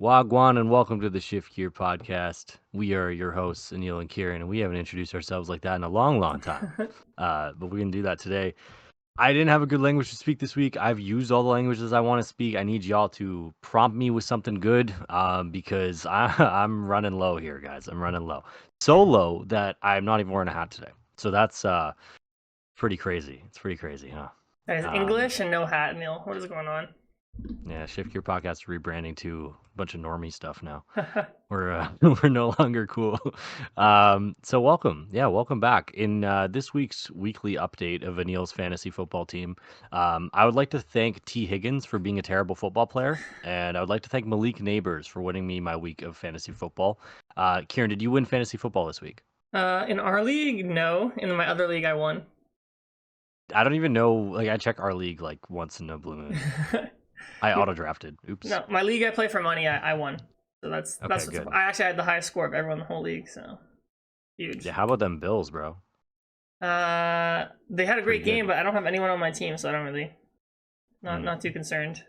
Wagwan and welcome to the Shift Gear podcast. We are your hosts, Aneil and Ciaran, and we haven't introduced ourselves like that in a long, long time. But we're going to do that today. I didn't have a good language to speak this week. I've used all the languages I want to speak. I need y'all to prompt me with something good because I'm running low here, guys. I'm running low. So low that I'm not even wearing a hat today. So that's pretty crazy. It's pretty crazy, huh? That is Um, English and no hat, Neil. What is going on? yeah, Shift Gear podcast is rebranding to a bunch of normie stuff now. We're we're no longer cool. So welcome, welcome back. In this week's weekly update of Aneil's fantasy football team, I would like to thank T. Higgins for being a terrible football player, and I would like to thank Malik Neighbors for winning me my week of fantasy football. Kieran, did you win fantasy football this week? In our league, no. In my other league, I won. I don't even know. Like I check our league like once in a blue moon. I auto drafted. Oops. No, my league I play for money, I won. So that's Okay, what's. good. I actually had the highest score of everyone in the whole league. So Yeah, huge. how about them Bills, bro? They had a Pretty great game, good. but I don't have anyone on my team, so I don't really Mm. not too concerned.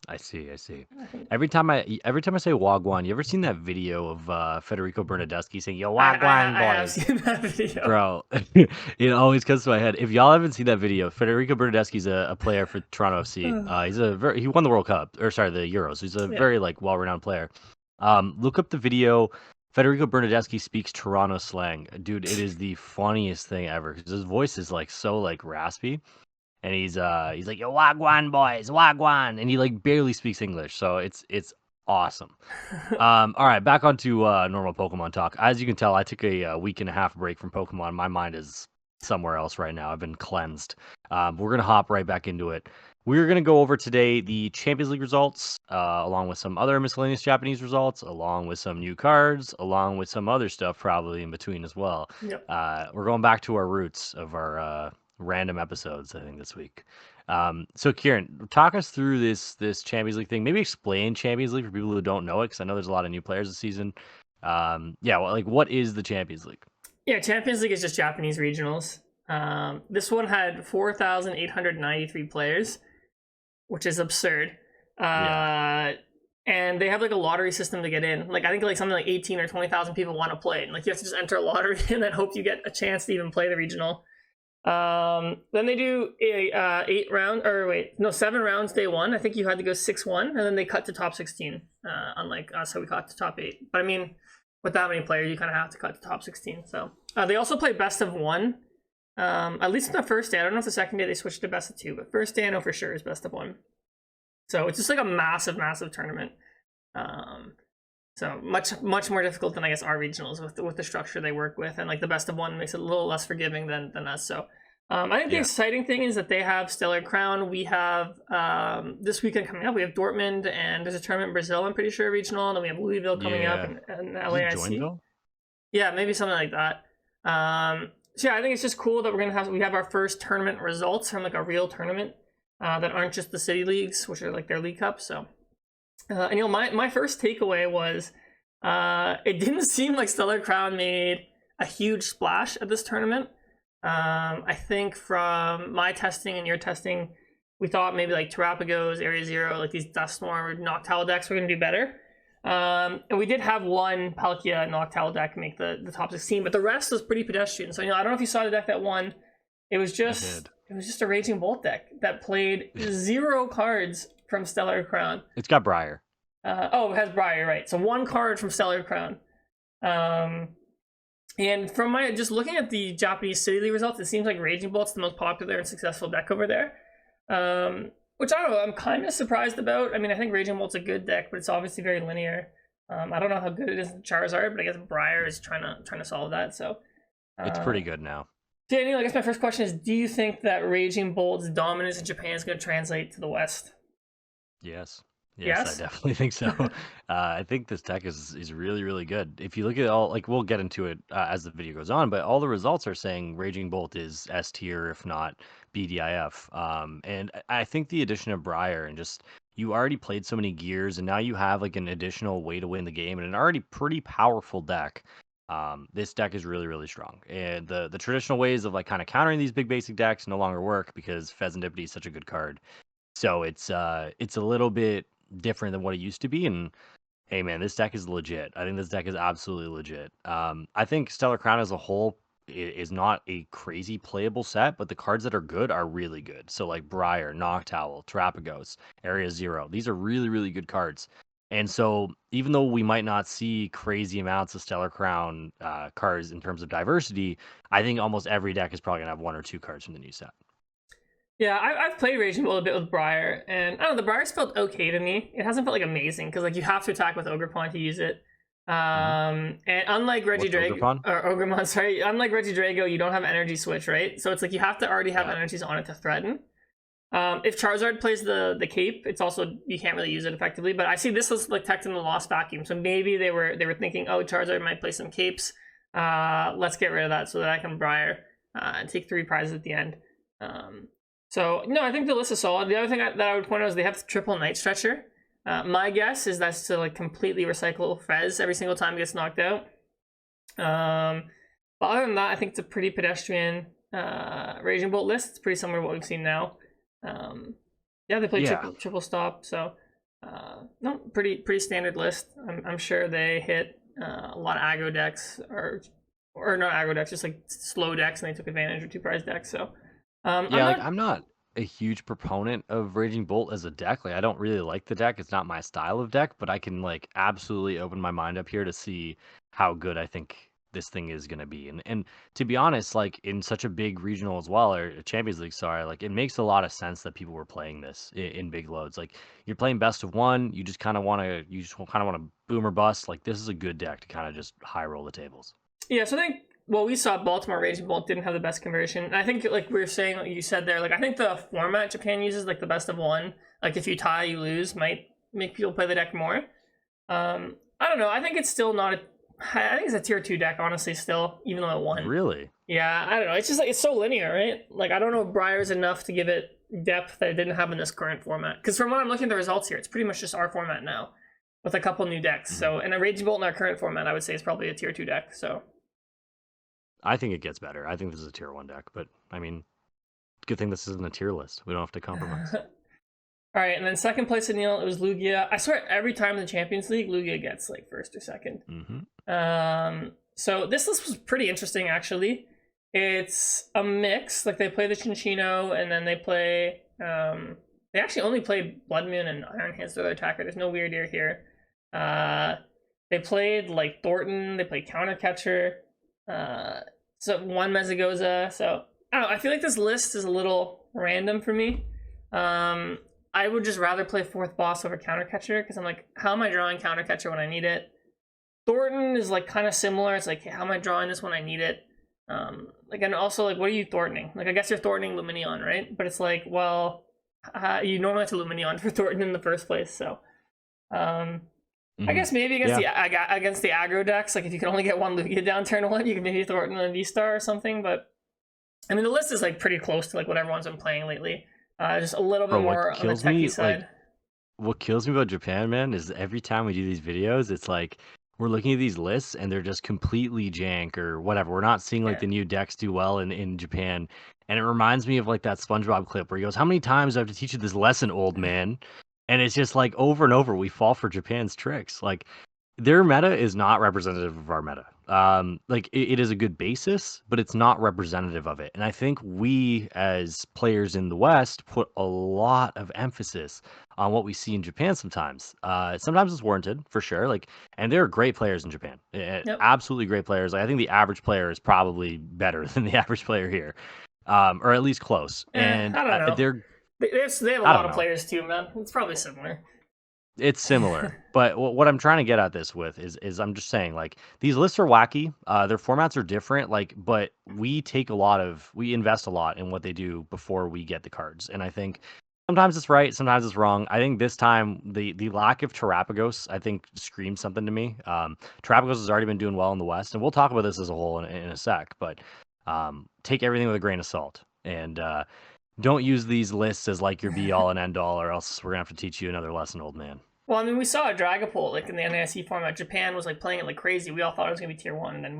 I see, I see. I think Every time I say Wagwan, you ever seen that video of Federico Bernardeschi saying "Yo I Wagwan I have boys"? seen that video. Bro, it always comes to my head. If y'all haven't seen that video, Federico Bernardeschi's a player for Toronto FC. He won the World Cup, or sorry, the Euros. He's a Yeah. very like well-renowned player. Look up the video. Federico Bernardeschi speaks Toronto slang, dude. It is the funniest thing ever because his voice is like so like raspy. And he's like, "Yo, Wagwan boys, Wagwan," and he like barely speaks English, so it's awesome. All right, back onto normal Pokemon talk. As you can tell, I took a week and a half break from Pokemon. My mind is somewhere else right now. I've been cleansed. We're gonna hop right back into it. We're gonna go over today the Champions League results, along with some other miscellaneous Japanese results, along with some new cards, along with some other stuff probably in between as well. Yep. We're going back to our roots of our random episodes, I think, this week. So Kieran, talk us through this Champions League thing. Maybe explain Champions League for people who don't know it, because I know there's a lot of new players this season. What is the Champions League? Yeah, Champions League is just Japanese regionals. This one had 4,893 players, which is absurd. Yeah, And they have like a lottery system to get in. Like I think like something like 18 or 20,000 people want to play. And like you have to just enter a lottery and then hope you get a chance to even play the regional. Then they do a 7 rounds day one. I think you had to go 6-1, and then they cut to top 16. Unlike us, how we cut to top 8. But I mean, with that many players, you kind of have to cut to top 16. So they also play best of one. At least on the first day. I don't know if the second day they switched to best of two, but first day I know for sure is best of one. So it's just like a massive, massive tournament. Um, so much more difficult than I guess our regionals with the structure they work with, and like the best of one makes it a little less forgiving than us. So I think the yeah, exciting thing is that they have Stellar Crown. We have this weekend coming up. We have Dortmund, and there's a tournament in Brazil. I'm pretty sure regional, and then we have Louisville coming up, yeah. and Is it LAIC. Joinville? Yeah, maybe something like that. So yeah, I think it's just cool that we have our first tournament results from like a real tournament that aren't just the city leagues, which are like their league cups. So, and my first takeaway was it didn't seem like Stellar Crown made a huge splash at this tournament. I think from my testing and your testing, we thought maybe like Terapagos, Area Zero, like these Dusknoir, Noctowl decks were going to do better. And we did have one Palkia Noctowl deck make the top 16, but the rest was pretty pedestrian. So I don't know if you saw the deck that won. It was I just did. it was just a Raging Bolt deck that played 0 cards from Stellar Crown. It's got Brier. It has Brier, right? So 1 card from Stellar Crown. And from my just looking at the Japanese City League results, it seems like Raging Bolt's the most popular and successful deck over there. Which I don't know, I'm kind of surprised about. I mean, I think Raging Bolt's a good deck, but it's obviously very linear. I don't know how good it is in Charizard, but I guess Briar is trying to solve that. So, It's uh, pretty good now. Daniel, I guess my first question is: do you think that Raging Bolt's dominance in Japan is going to translate to the West? Yes. Yes, I Yes. definitely think so. I think this tech is really, really good. If you look at all, like, we'll get into it as the video goes on, but all the results are saying Raging Bolt is S tier, if not BDIF. And I think the addition of Briar and just you already played so many gears, and now you have like an additional way to win the game and an already pretty powerful deck. This deck is really, really strong. And the traditional ways of like kind of countering these big basic decks no longer work because Pheasantipity is such a good card. So it's a little bit different than what it used to be, and Hey man, this deck is legit. I think this deck is absolutely legit. I think Stellar Crown as a whole is not a crazy playable set, but the cards that are good are really good. So like Brier, Noctowl, Terapagos, Area Zero, these are really, really good cards. And so even though we might not see crazy amounts of Stellar Crown cards in terms of diversity, I think almost every deck is probably gonna have one or two cards from the new set. Yeah, I've played Raging Bull a bit with Briar, and I don't know, the Briar's felt okay to me. It hasn't felt like amazing because like you have to attack with Ogrepon to use it. And unlike What's Regidrago Ogrepon? or Ogremon, sorry, unlike Regidrago, you don't have energy switch, right? So it's like you have to already have Yeah. energies on it to threaten. If Charizard plays the cape, it's also you can't really use it effectively. But I see this as like Tech in the Lost Vacuum, so maybe they were thinking, oh, Charizard might play some capes. Let's get rid of that so that I can Briar and take 3 prizes at the end. So no, I think the list is solid. The other thing that I would point out is they have the triple Night Stretcher. My guess is that's to like completely recycle Fez every single time it gets knocked out. But other than that, I think it's a pretty pedestrian Raging Bolt list. It's pretty similar to what we've seen now. Yeah, they play triple stop, so no, pretty standard list. I'm sure they hit a lot of aggro decks or not aggro decks, just like slow decks, and they took advantage of 2 prize decks. So I'm not a huge proponent of Raging Bolt as a deck. Like, I don't really like the deck. It's not my style of deck, but I can like absolutely open my mind up here to see how good I think this thing is going to be. And to be honest, like in such a big regional as well, or Champions League, sorry, like it makes a lot of sense that people were playing this in big loads. Like you're playing best of one, you just kind of want to boom or bust. Like this is a good deck to kind of just high roll the tables. yeah, so I think we saw Baltimore Raging Bolt didn't have the best conversion. And I think like we were saying, like you said there, like I think the format Japan uses, like the best of one, like if you tie, you lose, might make people play the deck more. I don't know. I think it's still not I think it's a tier 2 deck, honestly, still, even though it won. Really? Yeah, I don't know. It's just like it's so linear, right? Like I don't know if Briar's enough to give it depth that it didn't have in this current format. Because from what I'm looking at the results here, it's pretty much just our format now, with a couple new decks. So, and a Raging Bolt in our current format, I would say is probably a tier 2 deck. So. I think it gets better. I think this is a tier 1 deck, but I mean, good thing this isn't a tier list. We don't have to compromise. All right, and then second place Aneil, it was Lugia. I swear every time in the Champions League, Lugia gets like first or second. So this list was pretty interesting, actually. It's a mix. Like they play the Chinchino, and then they play. They actually only play Blood Moon and Iron Hands to their attacker. There's no Weird Ear here. They played like Thornton. They played Counter Catcher. So one Mezagoza. So I don't know. I feel like this list is a little random for me. I would just rather play 4th boss over Counter Catcher because I'm like, how am I drawing Counter Catcher when I need it? Thornton is like kind of similar. It's like, how am I drawing this when I need it? Like, and also like, what are you Thorntoning? Like, I guess you're Thorntoning Luminion, right? But it's like, well, you normally have to Luminion for Thornton in the first place. So, I guess maybe against the aggro decks, like if you can only get one Lugia down turn 1, you can maybe Thornton on V-Star or something. But I mean, the list is like pretty close to like what everyone's been playing lately. Just a little bit more on the techie side. Like, what kills me about Japan, man, is every time we do these videos, it's like we're looking at these lists and they're just completely jank or whatever. We're not seeing like the new decks do well in Japan. And it reminds me of like that SpongeBob clip where he goes, "How many times do I have to teach you this lesson, old man?" And it's just like over and over we fall for Japan's tricks. Like their meta is not representative of our meta. Like it is a good basis, but it's not representative of it. And I think we as players in the West put a lot of emphasis on what we see in Japan sometimes. Sometimes it's warranted for sure. Like, and there are great players in Japan, absolutely great players. Like, I think the average player is probably better than the average player here, or at least close. And I don't know. They have a lot of players too, man. It's probably similar. It's similar, but what I'm trying to get at this with is I'm just saying like these lists are wacky. Their formats are different, like, but we invest a lot in what they do before we get the cards, and I think sometimes it's right, sometimes it's wrong. I think this time the lack of Terapagos I think screams something to me. Terapagos has already been doing well in the West, and we'll talk about this as a whole in a sec. But take everything with a grain of salt, and don't use these lists as like your be all and end all, or else we're gonna have to teach you another lesson, old man. Well, I mean, we saw a Dragapult like in the NASE format. Japan was like playing it like crazy. We all thought it was gonna be tier 1, and then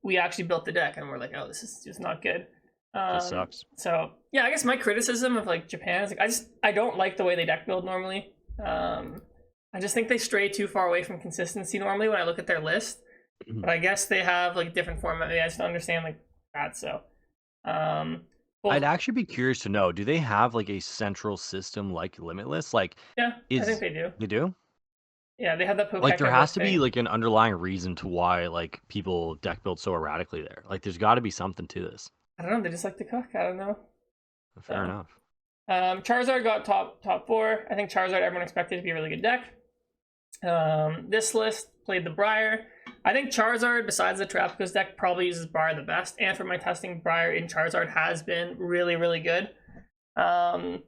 we actually built the deck, and we're like, oh, this is just not good. This sucks. So yeah, I guess my criticism of like Japan is like I don't like the way they deck build normally. I just think they stray too far away from consistency normally when I look at their list. But I guess they have like different format. Maybe I just don't understand like that. So, well, I'd actually be curious to know, do they have like a central system like Limitless? Like, yeah, I think is they do. they do? Yeah, they have that Like, there Pokeka has to be thing. like an underlying reason to why like people deck build so erratically there. Like, there's got to be something to this. I don't know. They just like to cook. I don't know. Fair So, enough. Charizard got top four. I think Charizard everyone expected to be a really good deck. This list played the Brier. I think Charizard, besides the Terapagos deck, probably uses Brier the best. And for my testing, Brier in Charizard has been really, really good. And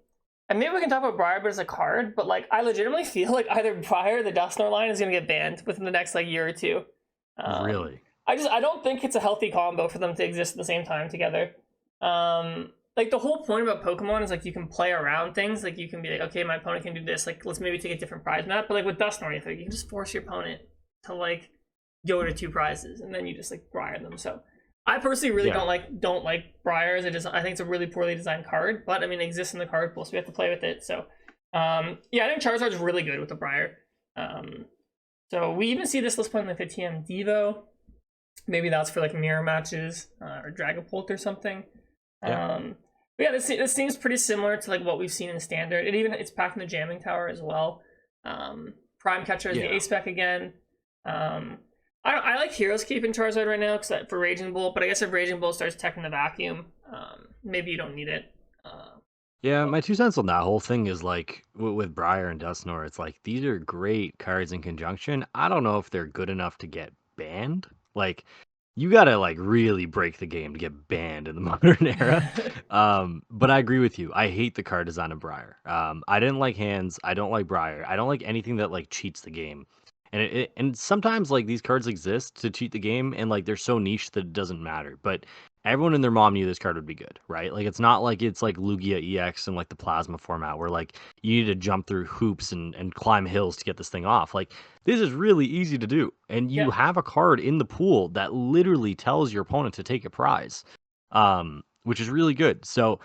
maybe we can talk about Brier as a card, but like I legitimately feel like either Brier or the Dusknoir line is gonna get banned within the next like year or two. Really? I don't think it's a healthy combo for them to exist at the same time together. Like the whole point about Pokemon is like you can play around things. Like you can be like, okay, my opponent can do this. Like let's maybe take a different prize map. But like with Dusknoir, you can just force your opponent to like go to two prizes, and then you just like Brier them. So I personally really don't like Brier as it is. I think it's a really poorly designed card, but I mean it exists in the card pool, so we have to play with it. So yeah, I think Charizard's really good with the Brier. So we even see this list playing like the TM Devo. Maybe that's for like mirror matches or Dragapult or something. Yeah. But yeah, this seems pretty similar to like what we've seen in standard. It's packed in the jamming tower as well. Prime Catcher is the ace spec again. I like Heroes Keep in Charizard right now because for Raging Bull, but I guess if Raging Bull starts teching the vacuum, maybe you don't need it. Yeah, my 2 cents on that whole thing is like with Briar and Dusknoir, it's like these are great cards in conjunction. I don't know if they're good enough to get banned. Like, you gotta like really break the game to get banned in the modern era. But I agree with you. I hate the card design of Briar. I didn't like hands. I don't like Briar. I don't like anything that like cheats the game. And sometimes like these cards exist to cheat the game, and like they're so niche that it doesn't matter. But everyone and their mom knew this card would be good, right? Like it's not like it's like Lugia EX and like the plasma format where like you need to jump through hoops and climb hills to get this thing off. Like this is really easy to do. And you Yeah. have a card in the pool that literally tells your opponent to take a prize. Which is really good. So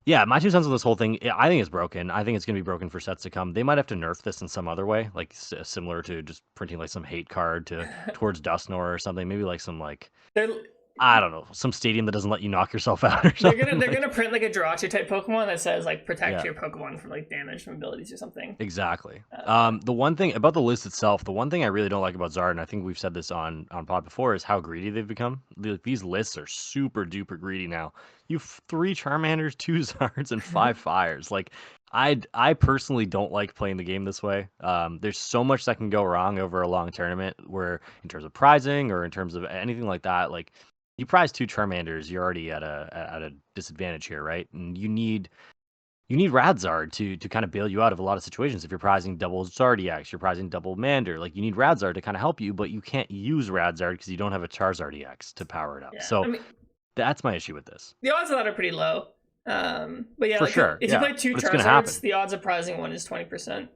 yeah, my 2 cents on this whole thing, I think it's broken. I think it's going to be broken for sets to come. They might have to nerf this in some other way, like similar to just printing like some hate card towards Dusknoir or something. Maybe like some like They're I don't know, some stadium that doesn't let you knock yourself out or something. they're gonna print like a Jirachi type Pokemon that says like protect Yeah, your Pokemon from like damage from abilities or something. exactly. Uh, The one thing about the list itself, the one thing I really don't like about Zard, and I think we've said this on pod before, is how greedy they've become. These lists are super duper greedy now. You have 3 Charmanders, 2 Zards, and 5 Fires. Like, I personally don't like playing the game this way. There's so much that can go wrong over a long tournament, where in terms of prizing or in terms of anything like that, like you prize 2 Charmanders, you're already at a disadvantage here, right? And you need Radzard to kind of bail you out of a lot of situations. If you're prizing double Zardiax, you're prizing double Mander, like you need Radzard to kind of help you, but you can't use Radzard because you don't have a Charizard EX to power it up. yeah, I So mean that's my issue with this. the odds of that are pretty low. But yeah, For like sure, if you yeah, play 2 but it's gonna happen. Charizards, the odds of prizing one is 20%.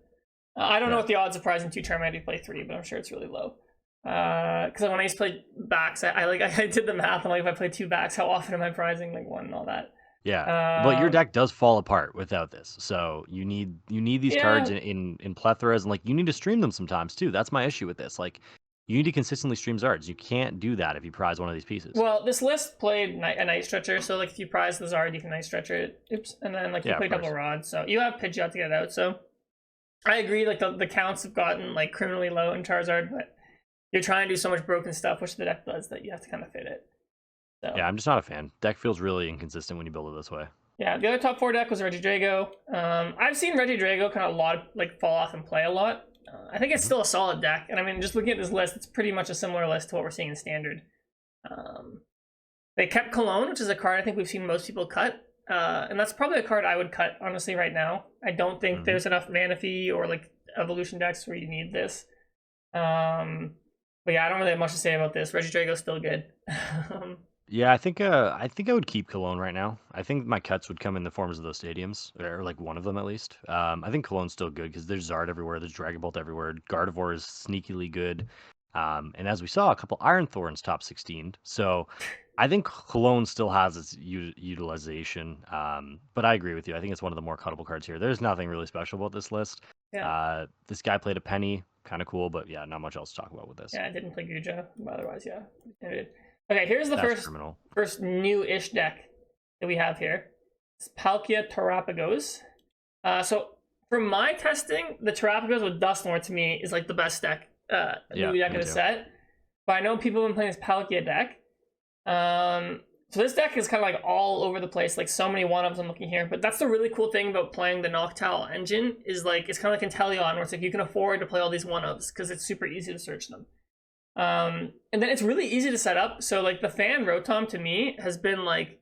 I don't know Yeah, what the odds of prizing 2 Charmander if you play 3, but I'm sure it's really low. Because when I used to play backs, I did the math. I'm like, if I play 2 backs, how often am I prizing like 1 and all that? yeah. But your Um, deck does fall apart without this. So you need these cards yeah. in plethoras, and like you need to stream them sometimes too. That's my issue with this. Like you need to consistently stream Zards. You can't do that if you prize one of these pieces. Well, this list played a Night Stretcher, so like if you prize the Zard, you can Night Stretcher it. Oops, and then like you Yeah, of play double course. Rod, so you have Pidgeot to get it out. So I agree, like the counts have gotten like criminally low in Charizard, but you're trying to do so much broken stuff, which the deck does, that you have to kind of fit it. So Yeah, I'm just not a fan. Deck feels really inconsistent when you build it this way. yeah, the other top 4 deck was Regidrago. I've seen Regidrago kind of like fall off and play a lot. I think it's Mhm. still a solid deck, and I mean, just looking at this list, it's pretty much a similar list to what we're seeing in Standard. Um, they kept Cologne, which is a card I think we've seen most people cut, and that's probably a card I would cut honestly right now. I don't think Mhm. there's enough Manaphy or like evolution decks where you need this. But yeah, I don't really have much to say about this. Regidrago's still good. Yeah, I think I would keep Cologne right now. I think my cuts would come in the forms of those stadiums, or like one of them at least. I think Cologne's still good because there's Zard everywhere, there's Dragapult everywhere. Gardevoir is sneakily good, and as we saw, a couple Iron Thorns top 16. So I think Cologne still has its utilization. But I agree with you. I think it's one of the more cuttable cards here. There's nothing really special about this list. Yeah. This guy played a penny, kind of cool, but yeah, not much else to talk about with this. Yeah, I didn't play Guja, but otherwise, yeah. Okay, here's the That's criminal. first new-ish deck that we have here. It's Palkia Terapagos. So from my testing, the Terapagos with Dusknoir to me is like the best deck, new deck in the set. But I know people have been playing this Palkia deck. So this deck is kind of like all over the place, like so many one-ups I'm looking here. But that's the really cool thing about playing the Noctowl engine is like it's kind of like Inteleon, where it's like you can afford to play all these one-ups because it's super easy to search them. And then it's really easy to set up. So like the Fan Rotom to me has been like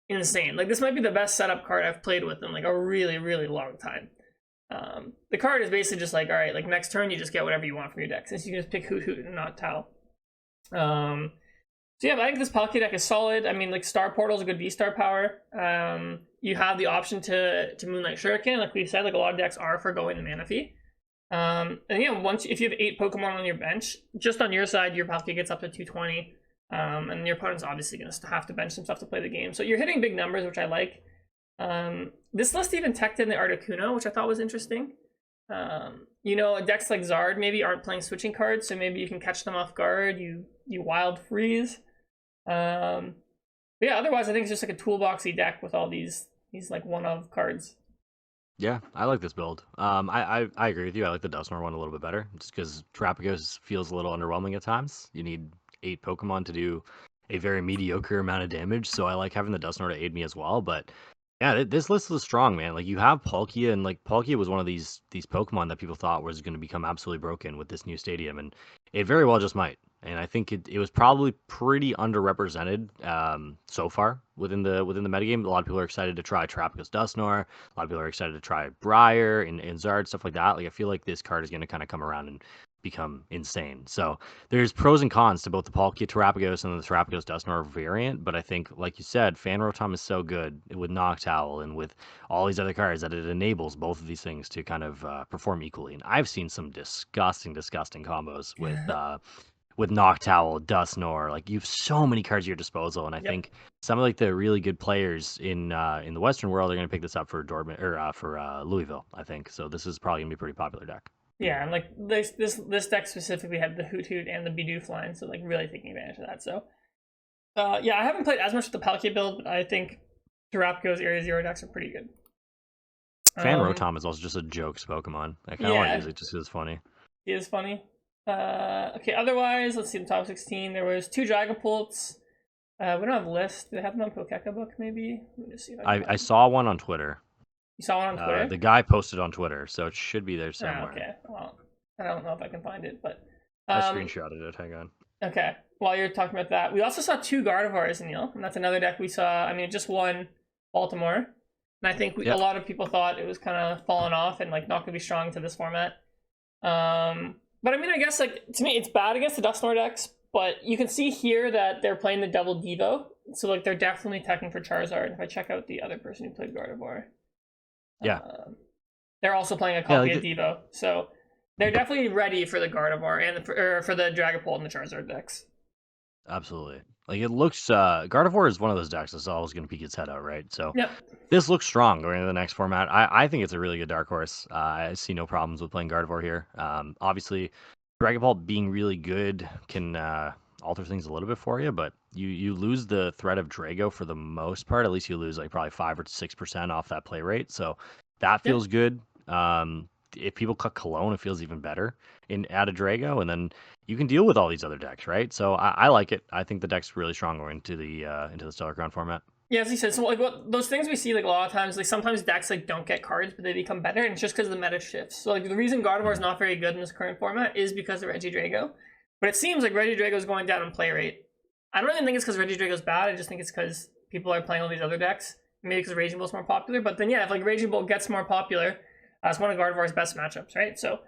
insane. Like this might be the best setup card I've played with in like a really, really long time. The card is basically just like, all right, like next turn you just get whatever you want from your deck, since you can just pick Hoot Hoot and Noctowl. So yeah, I think this Palkia deck is solid. I mean, like Star Portal is a good V-Star power. You have the option to Moonlight Shuriken, like we said, like a lot of decks are for going to Manaphy. And yeah, if you have 8 Pokemon on your bench, just on your side, your Palkia gets up to 220. And your opponent's obviously going to have to bench some stuff to play the game. So you're hitting big numbers, which I like. This list even teched in the Articuno, which I thought was interesting. You know, decks like Zard maybe aren't playing switching cards, so maybe you can catch them off guard. You wild freeze. But yeah, otherwise I think it's just like a toolboxy deck with all these like one-of cards. Yeah, I like this build. I agree with you. I like the Dusknoir one a little bit better, just because Terapagos feels a little underwhelming at times. You need 8 Pokemon to do a very mediocre amount of damage, so I like having the Dusknoir to aid me as well. But yeah, this list is strong, man. Like you have Palkia, and like Palkia was one of these Pokemon that people thought was going to become absolutely broken with this new stadium, and it very well just might. And I think it was probably pretty underrepresented so far within the metagame. A lot of people are excited to try Terapagos Dusknoir. A lot of people are excited to try Brier and Zard, stuff like that. Like I feel like this card is going to kind of come around and become insane. So there's pros and cons to both the Palkia Terapagos and the Terapagos Dusknoir variant, but I think, like you said, Fan Rotom is so good with Noctowl and with all these other cards that it enables both of these things to kind of perform equally. And I've seen some disgusting combos with Noctowl, Dusknoir. Like you have so many cards at your disposal, and I think some of like the really good players in the Western world are going to pick this up for Dortmund or for Louisville. I think so. This is probably going to be a pretty popular deck. Yeah, and like this deck specifically had the Hoot Hoot and the Bidoof line, so like really taking advantage of that. So yeah, I haven't played as much with the Palkia build, but I think Terapagos Area Zero decks are pretty good. Fan Rotom is also just a jokes Pokemon. I kind of want to use it just because it's funny. He is funny. Okay, otherwise, let's see the top 16. There was 2 Dragapults. We don't have a list. Do they have them on Pokeka Book, maybe? Let me just see if I saw one on Twitter. You saw one on Twitter? The guy posted on Twitter, so it should be there somewhere. Okay, well, I don't know if I can find it, but... I screenshotted it, hang on. Okay, while you're talking about that, we also saw 2 Gardevoirs, Aneil, and that's another deck we saw. I mean, it just won Baltimore, and I think a lot of people thought it was kind of falling off and like not going to be strong to this format. But I mean, I guess like to me, it's bad against the Dusknoir decks, but you can see here that they're playing the double Devo, so like they're definitely teching for Charizard. If I check out the other person who played Gardevoir, they're also playing a copy of Devo, so they're definitely ready for the Gardevoir and for the Dragapult and the Charizard decks. Absolutely. Like it looks, Gardevoir is one of those decks that's always going to peek its head out, right? So this looks strong going into the next format. I think it's a really good dark horse. I see no problems with playing Gardevoir here. Obviously, Dragapult being really good can alter things a little bit for you, but you lose the threat of Drago for the most part. At least you lose like probably 5 or 6% off that play rate. So that feels good. If people cut Cologne, it feels even better add a Drago, and then you can deal with all these other decks, right? So I like it. I think the deck's really strong going into the Stellar Crown format. Yeah, as he said, so like those things we see like a lot of times, like sometimes decks like don't get cards, but they become better, and it's just because the meta shifts. So like the reason Gardevoir is not very good in this current format is because of Regidrago, but it seems like Regidrago is going down in play rate. I don't even think it's because Regidrago is bad. I just think it's because people are playing all these other decks. Maybe because Raging Bull's more popular, but then yeah, if like Raging Bull gets more popular, it's one of Gardevoir's best matchups, right? So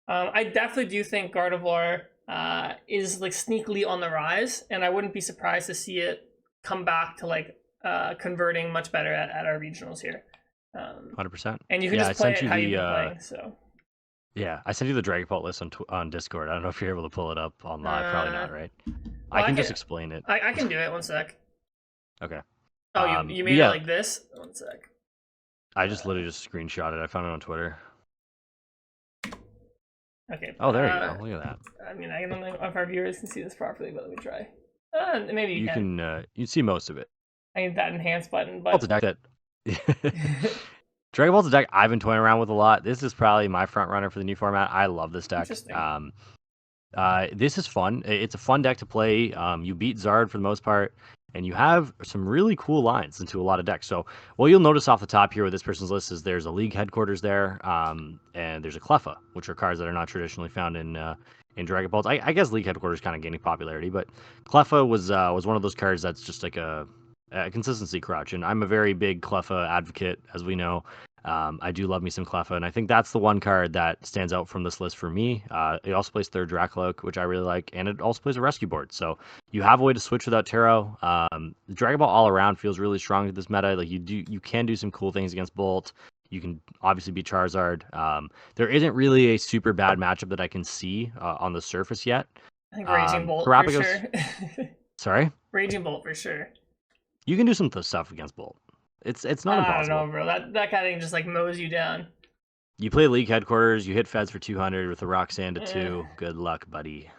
I definitely do think Gardevoir is like sneakily on the rise, and I wouldn't be surprised to see it come back to like converting much better at our regionals here. 100%. And you can just play it how you've been playing. So yeah, I sent you the Dragapult list on Discord. I don't know if you're able to pull it up on live. Probably not, right? Well, I can just explain it. I can do it. One sec. Okay. Oh, you made it like this? One sec. I just literally just screenshot it. I found it on Twitter. Okay. Oh, there you go. Look at that. I mean, I don't know if our viewers can see this properly, but let me try. Maybe you can. You see most of it. I need that enhance button, Dragapult's but a deck that Dragapult's a deck I've been toying around with a lot. This is probably my front runner for the new format. I love this deck. Interesting. This is fun. It's a fun deck to play. You beat Zard for the most part, and you have some really cool lines into a lot of decks. So, what you'll notice off the top here with this person's list is there's a League headquarters there, and there's a Cleffa, which are cards that are not traditionally found in Dragapult. I guess League headquarters kind of gaining popularity, but Cleffa was one of those cards that's just like a consistency crutch, and I'm a very big Cleffa advocate, as we know. I do love me some Cleffa, and I think that's the one card that stands out from this list for me. It also plays third Dracloak, which I really like, and it also plays a rescue board. So you have a way to switch without Taro. The Dragon Ball all around feels really strong at this meta. Like you can do some cool things against Bolt. You can obviously beat Charizard. There isn't really a super bad matchup that I can see on the surface yet. I think Raging Bolt Terapagos, for sure. Sorry? Raging Bolt for sure. You can do some stuff against Bolt. It's not impossible. I don't know, bro. That kind of thing just like mows you down. You play League headquarters, you hit Feds for 200 with a Roxanne to 2. Good luck, buddy.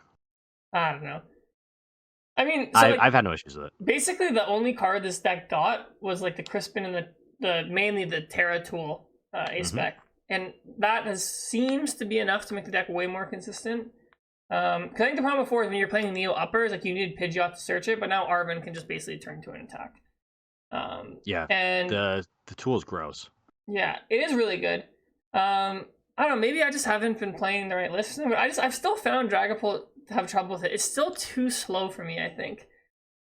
I don't know. I mean, I've had no issues with it. Basically, the only card this deck got was like the Crispin and the mainly the Terra Tool A-Spec. And that seems to be enough to make the deck way more consistent. Because I think the problem before is when you're playing Neo Uppers, like you needed Pidgeot to search it, but now Arven can just basically turn to an attack. Yeah, and the tool is gross. Yeah, it is really good. I don't know, maybe I just haven't been playing the right list. I've still found Dragapult to have trouble with it. It's still too slow for me, I think.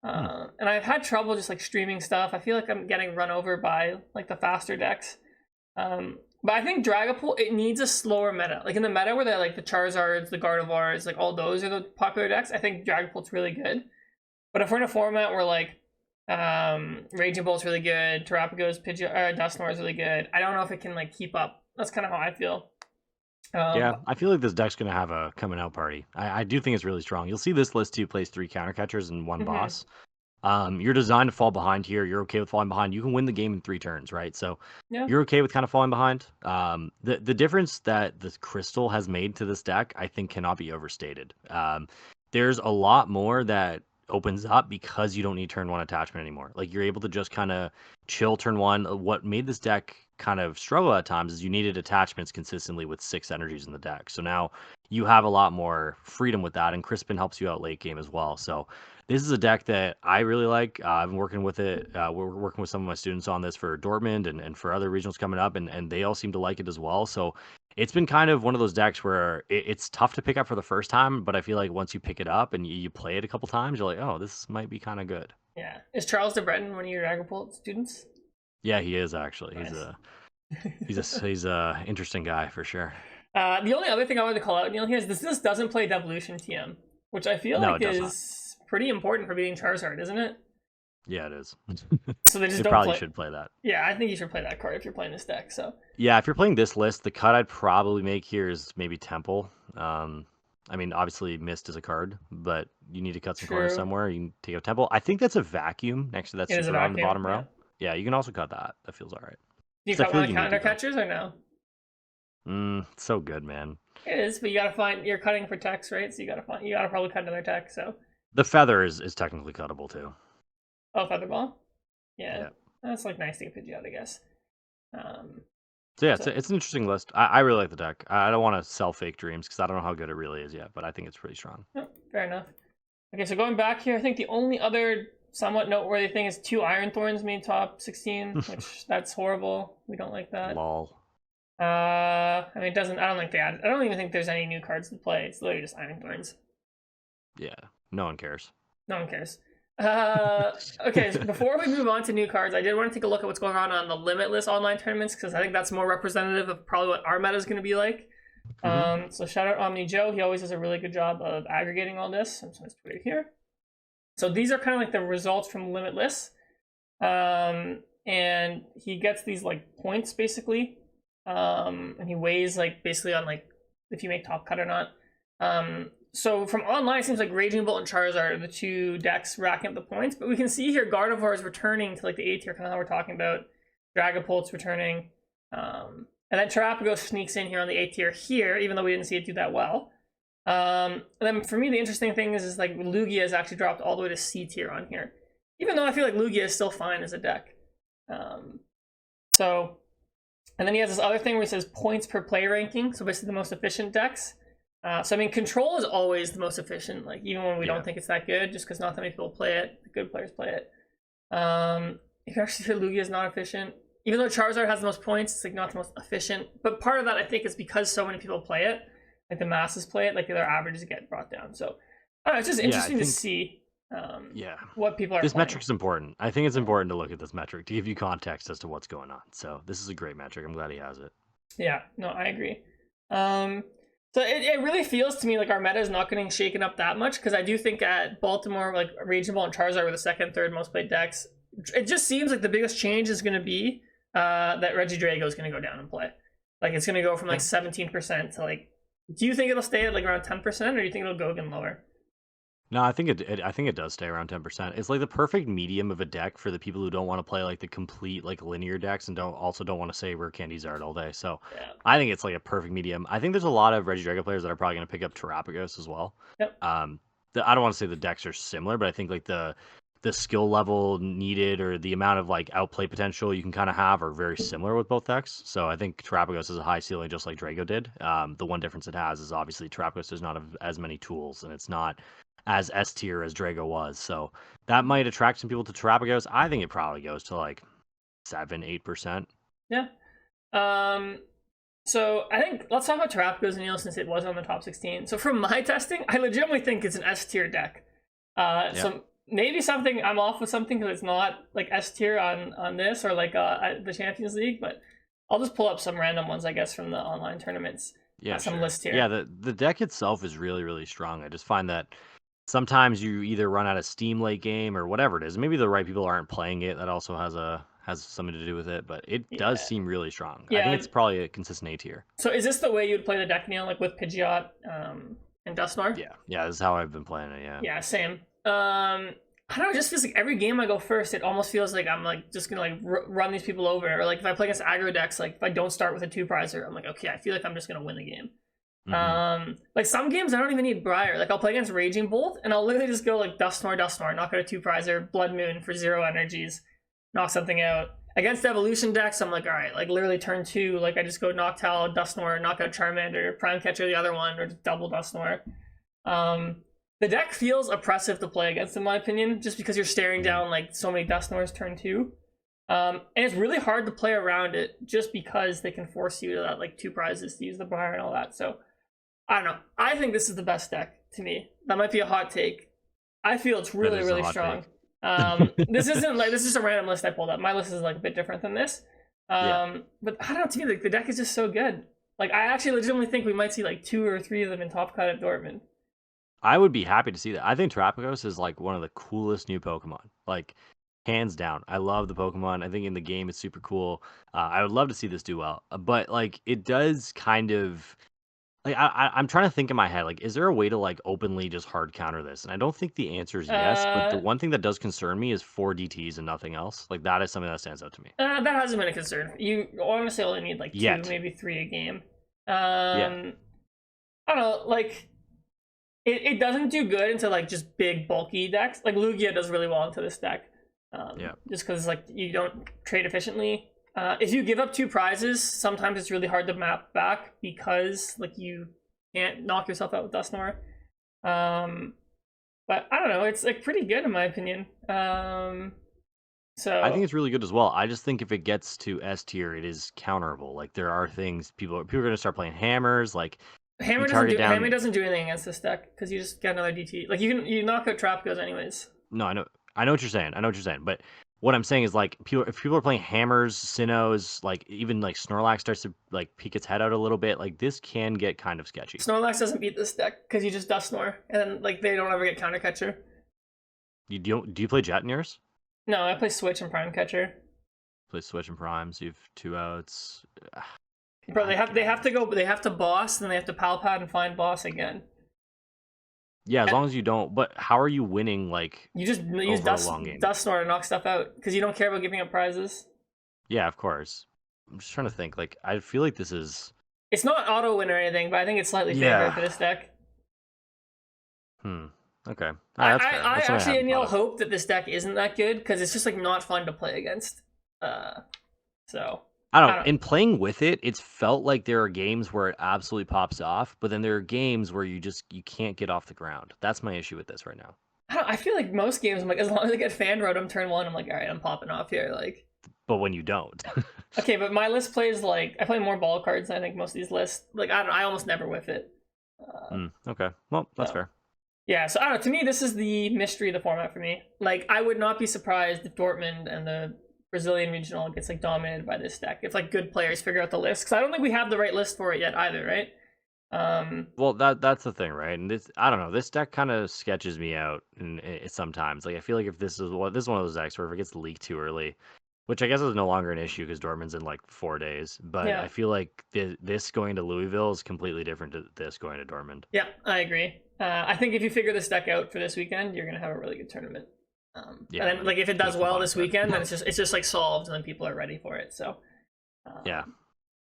And I've had trouble just like streaming stuff. I feel like I'm getting run over by like the faster decks. But I think Dragapult, it needs a slower meta. Like in the meta where they're like the Charizards, the Gardevoirs, like all those are the popular decks, I think Dragapult's really good. But if we're in a format where like Raging Bolt's really good, Terapagos, Dusknoir is really good, I don't know if it can like keep up. That's kind of how I feel. Yeah, I feel like this deck's going to have a coming out party. I do think it's really strong. You'll see this list too plays 3 counter catchers and 1 boss. You're designed to fall behind here. You're okay with falling behind. You can win the game in 3 turns, right? So you're okay with kind of falling behind. The difference that the Crystal has made to this deck, I think, cannot be overstated. There's a lot more that opens up because you don't need turn 1 attachment anymore. Like you're able to just kind of chill turn 1. What made this deck kind of struggle at times is you needed attachments consistently with 6 energies in the deck. So now you have a lot more freedom with that, and Crispin helps you out late game as well. So this is a deck that I really like. I've been working with it. We're working with some of my students on this for Dortmund and for other regionals coming up, and they all seem to like it as well. So it's been kind of one of those decks where it's tough to pick up for the first time, but I feel like once you pick it up and you play it a couple times, you're like, oh, this might be kind of good. Yeah. Is Charles de Breton one of your Dragapult students? Yeah, he is actually. Nice. He's a interesting guy for sure. The only other thing I wanted to call out, Neil, here is this doesn't play Devolution TM, which I feel like is pretty important for beating Charizard, isn't it? Yeah, it is. So they just probably should play that. Yeah, I think you should play that card if you're playing this deck. So yeah, if you're playing this list, the cut I'd probably make here is maybe Temple. I mean, obviously Mist is a card, but you need to cut some corners somewhere. You can take out Temple. I think that's a vacuum next to that super on the bottom row. Yeah, you can also cut that. That feels all right. Do you cut one of the counter catchers or no? So good, man. It is, but you gotta find you're cutting for text, right? So you gotta probably cut another text. So the feather is technically cuttable too. Oh, Featherball? Yeah. That's like nice to get Pidgeot, I guess. So yeah, it's an interesting list. I really like the deck. I don't want to sell fake dreams because I don't know how good it really is yet, but I think it's pretty strong. Oh, fair enough. Okay, so going back here, I think the only other somewhat noteworthy thing is 2 Iron Thorns made top 16, which that's horrible. We don't like that. Lol. I mean, it doesn't. I don't think they added. I don't even think there's any new cards to play. It's literally just Iron Thorns. Yeah, no one cares. No one cares. Okay, so before we move on to new cards, I did want to take a look at what's going on the Limitless online tournaments because I think that's more representative of probably what our meta is going to be like. So shout out Omni Joe. He always does a really good job of aggregating all this. I'm just going to put it here. So these are kind of like the results from Limitless. And he gets these like points basically. And he weighs like basically on like if you make top cut or not. So from online, it seems like Raging Bolt and Charizard are the 2 decks racking up the points. But we can see here Gardevoir is returning to like the A tier, kind of how we're talking about. Dragapult's returning. And then Terapagos sneaks in here on the A tier here, even though we didn't see it do that well. And then for me, the interesting thing is like Lugia has actually dropped all the way to C tier on here, even though I feel like Lugia is still fine as a deck. So, and then he has this other thing where he says points per play ranking, so basically the most efficient decks. So I mean, Control is always the most efficient, like even when we don't think it's that good, just because not that many people play it. The good players play it. You can actually feel Lugia is not efficient. Even though Charizard has the most points, it's like not the most efficient. But part of that, I think, is because so many people play it, like the masses play it, like their averages get brought down. So I don't know, it's just interesting to see what people are This playing. metric's important. I think it's important to look at this metric to give you context as to what's going on. So this is a great metric. I'm glad he has it. Yeah, no, I agree. So it really feels to me like our meta is not getting shaken up that much, because I do think at Baltimore, like Raging Ball and Charizard were the second, third most played decks. It just seems like the biggest change is going to be that Regidrago is going to go down and play. Like it's going to go from like 17% to like. Do you think it'll stay at like around 10%, or do you think it'll go even lower? No, I think it does stay around 10%. It's like the perfect medium of a deck for the people who don't want to play like the complete like linear decks and don't want to say where candies are all day. So I think it's like a perfect medium. I think there's a lot of Regidrago players that are probably going to pick up Terapagos as well. Yep. I don't want to say the decks are similar, but I think like the skill level needed or the amount of like outplay potential you can kind of have are very similar with both decks. So I think Terapagos has a high ceiling just like Drago did. The one difference it has is obviously Terapagos does not have as many tools, and it's not as S tier as Drago was. So that might attract some people to Terapagos. I think it probably goes to like 7-8%. Yeah. So I think let's talk about Terapagos, Aneil, since it was on the top 16. So from my testing, I legitimately think it's an S tier deck. So maybe something I'm off with something because it's not like S tier on this or like the Champions League, but I'll just pull up some random ones, I guess, from the online tournaments. Yeah, some sure. list here. Yeah, the deck itself is really, really strong. I just find that sometimes you either run out of steam late game or whatever it is. Maybe the right people aren't playing it. That also has something to do with it, but it does seem really strong. I think it's probably a consistent A tier. So is this the way you would play the deck, Neil, like with Pidgeot and Dusknoir? Yeah, this is how I've been playing it. Yeah, same. I don't know, it just feels like every game I go first, it almost feels like I'm like just gonna like run these people over. Or like if I play against aggro decks, like if I don't start with a 2-prizer, I'm like, okay, I feel like I'm just gonna win the game. Like some games I don't even need Brier. Like I'll play against Raging Bolt and I'll literally just go like Dusknoir, knock out a 2-prizer, Blood Moon for 0 energies, knock something out. Against evolution decks, I'm like, all right, like literally turn 2, like I just go Noctowl, Dusknoir, knock out Charmander, Prime Catcher the other one, or just double Dusknoir. The deck feels oppressive to play against, in my opinion, just because you're staring down like so many Dusknoirs turn 2. And it's really hard to play around it just because they can force you to that like 2-prizes to use the Brier and all that. So I don't know. I think this is the best deck to me. That might be a hot take. I feel it's really, really strong. This isn't like, this is just a random list I pulled up. My list is like a bit different than this. But I don't know, to me, like the deck is just so good. Like I actually legitimately think we might see like 2 or 3 of them in top cut at Dortmund. I would be happy to see that. I think Terapagos is like one of the coolest new Pokemon. Like hands down. I love the Pokemon. I think in the game it's super cool. I would love to see this do well. But like it does kind of like I'm trying to think in my head, like, is there a way to like openly just hard counter this? And I don't think the answer is yes. But the one thing that does concern me is 4 DTs and nothing else. Like that is something that stands out to me. That hasn't been a concern. You honestly only need like 2, maybe 3 a game. I don't know, like it doesn't do good into like just big bulky decks. Like Lugia does really well into this deck. Just because like you don't trade efficiently. If you give up 2 prizes, sometimes it's really hard to map back because like you can't knock yourself out with Dusknoir. But I don't know, it's like pretty good in my opinion. So I think it's really good as well. I just think if it gets to S tier, it is counterable. Like there are things people are going to start playing hammers. Like Hammer doesn't do anything against this deck because you just get another DT. Like you knock out Terapagos anyways. No, I know what you're saying. But what I'm saying is like if people are playing hammers, Sinnohs, like even like Snorlax starts to like peek its head out a little bit. Like this can get kind of sketchy. Snorlax doesn't beat this deck because you just Dusknoir and then like they don't ever get counter catcher. Do you play Jet in yours? No, I play Switch and Prime Catcher. Play Switch and Prime, so you have 2 outs. Bro, they have to boss, then they have to pal pad and find boss again. Yeah, as long as you don't. But how are you winning? Like you just use Dusknoir to knock stuff out because you don't care about giving up prizes. Yeah, of course. I'm just trying to think. Like, I feel like this is. It's not auto win or anything, but I think it's slightly favored Yeah. for this deck. Okay. That's fair. I That's something actually, hadn't Neil, thought of. hope that this deck isn't that good because it's just like not fun to play against. So I don't know. In playing with it, it's felt like there are games where it absolutely pops off, but then there are games where you can't get off the ground. That's my issue with this right now. I feel like most games, I'm like, as long as I get fan road, I'm turn one, I'm like, all right, I'm popping off here. Like, But when you don't. okay, but my list plays like I play more ball cards than I think most of these lists. Like, I almost never whiff it. Okay. Well, that's fair. Yeah, so I don't know. To me, this is the mystery of the format for me. Like, I would not be surprised if Dortmund and the Brazilian regional gets like dominated by this deck. If like good players figure out the list, because I don't think we have the right list for it yet either, right? Well, that's the thing, right? And this, I don't know, this deck kind of sketches me out, and sometimes, like, I feel like if this is one of those decks where if it gets leaked too early, which I guess is no longer an issue because Dortmund's in like 4 days, but Yeah. I feel like this going to Louisville is completely different to this going to Dortmund. Yeah, I agree. I think if you figure this deck out for this weekend, you're gonna have a really good tournament. Yeah, and then like if it does well this weekend, then it. it's just like solved, and then people are ready for it. So Yeah.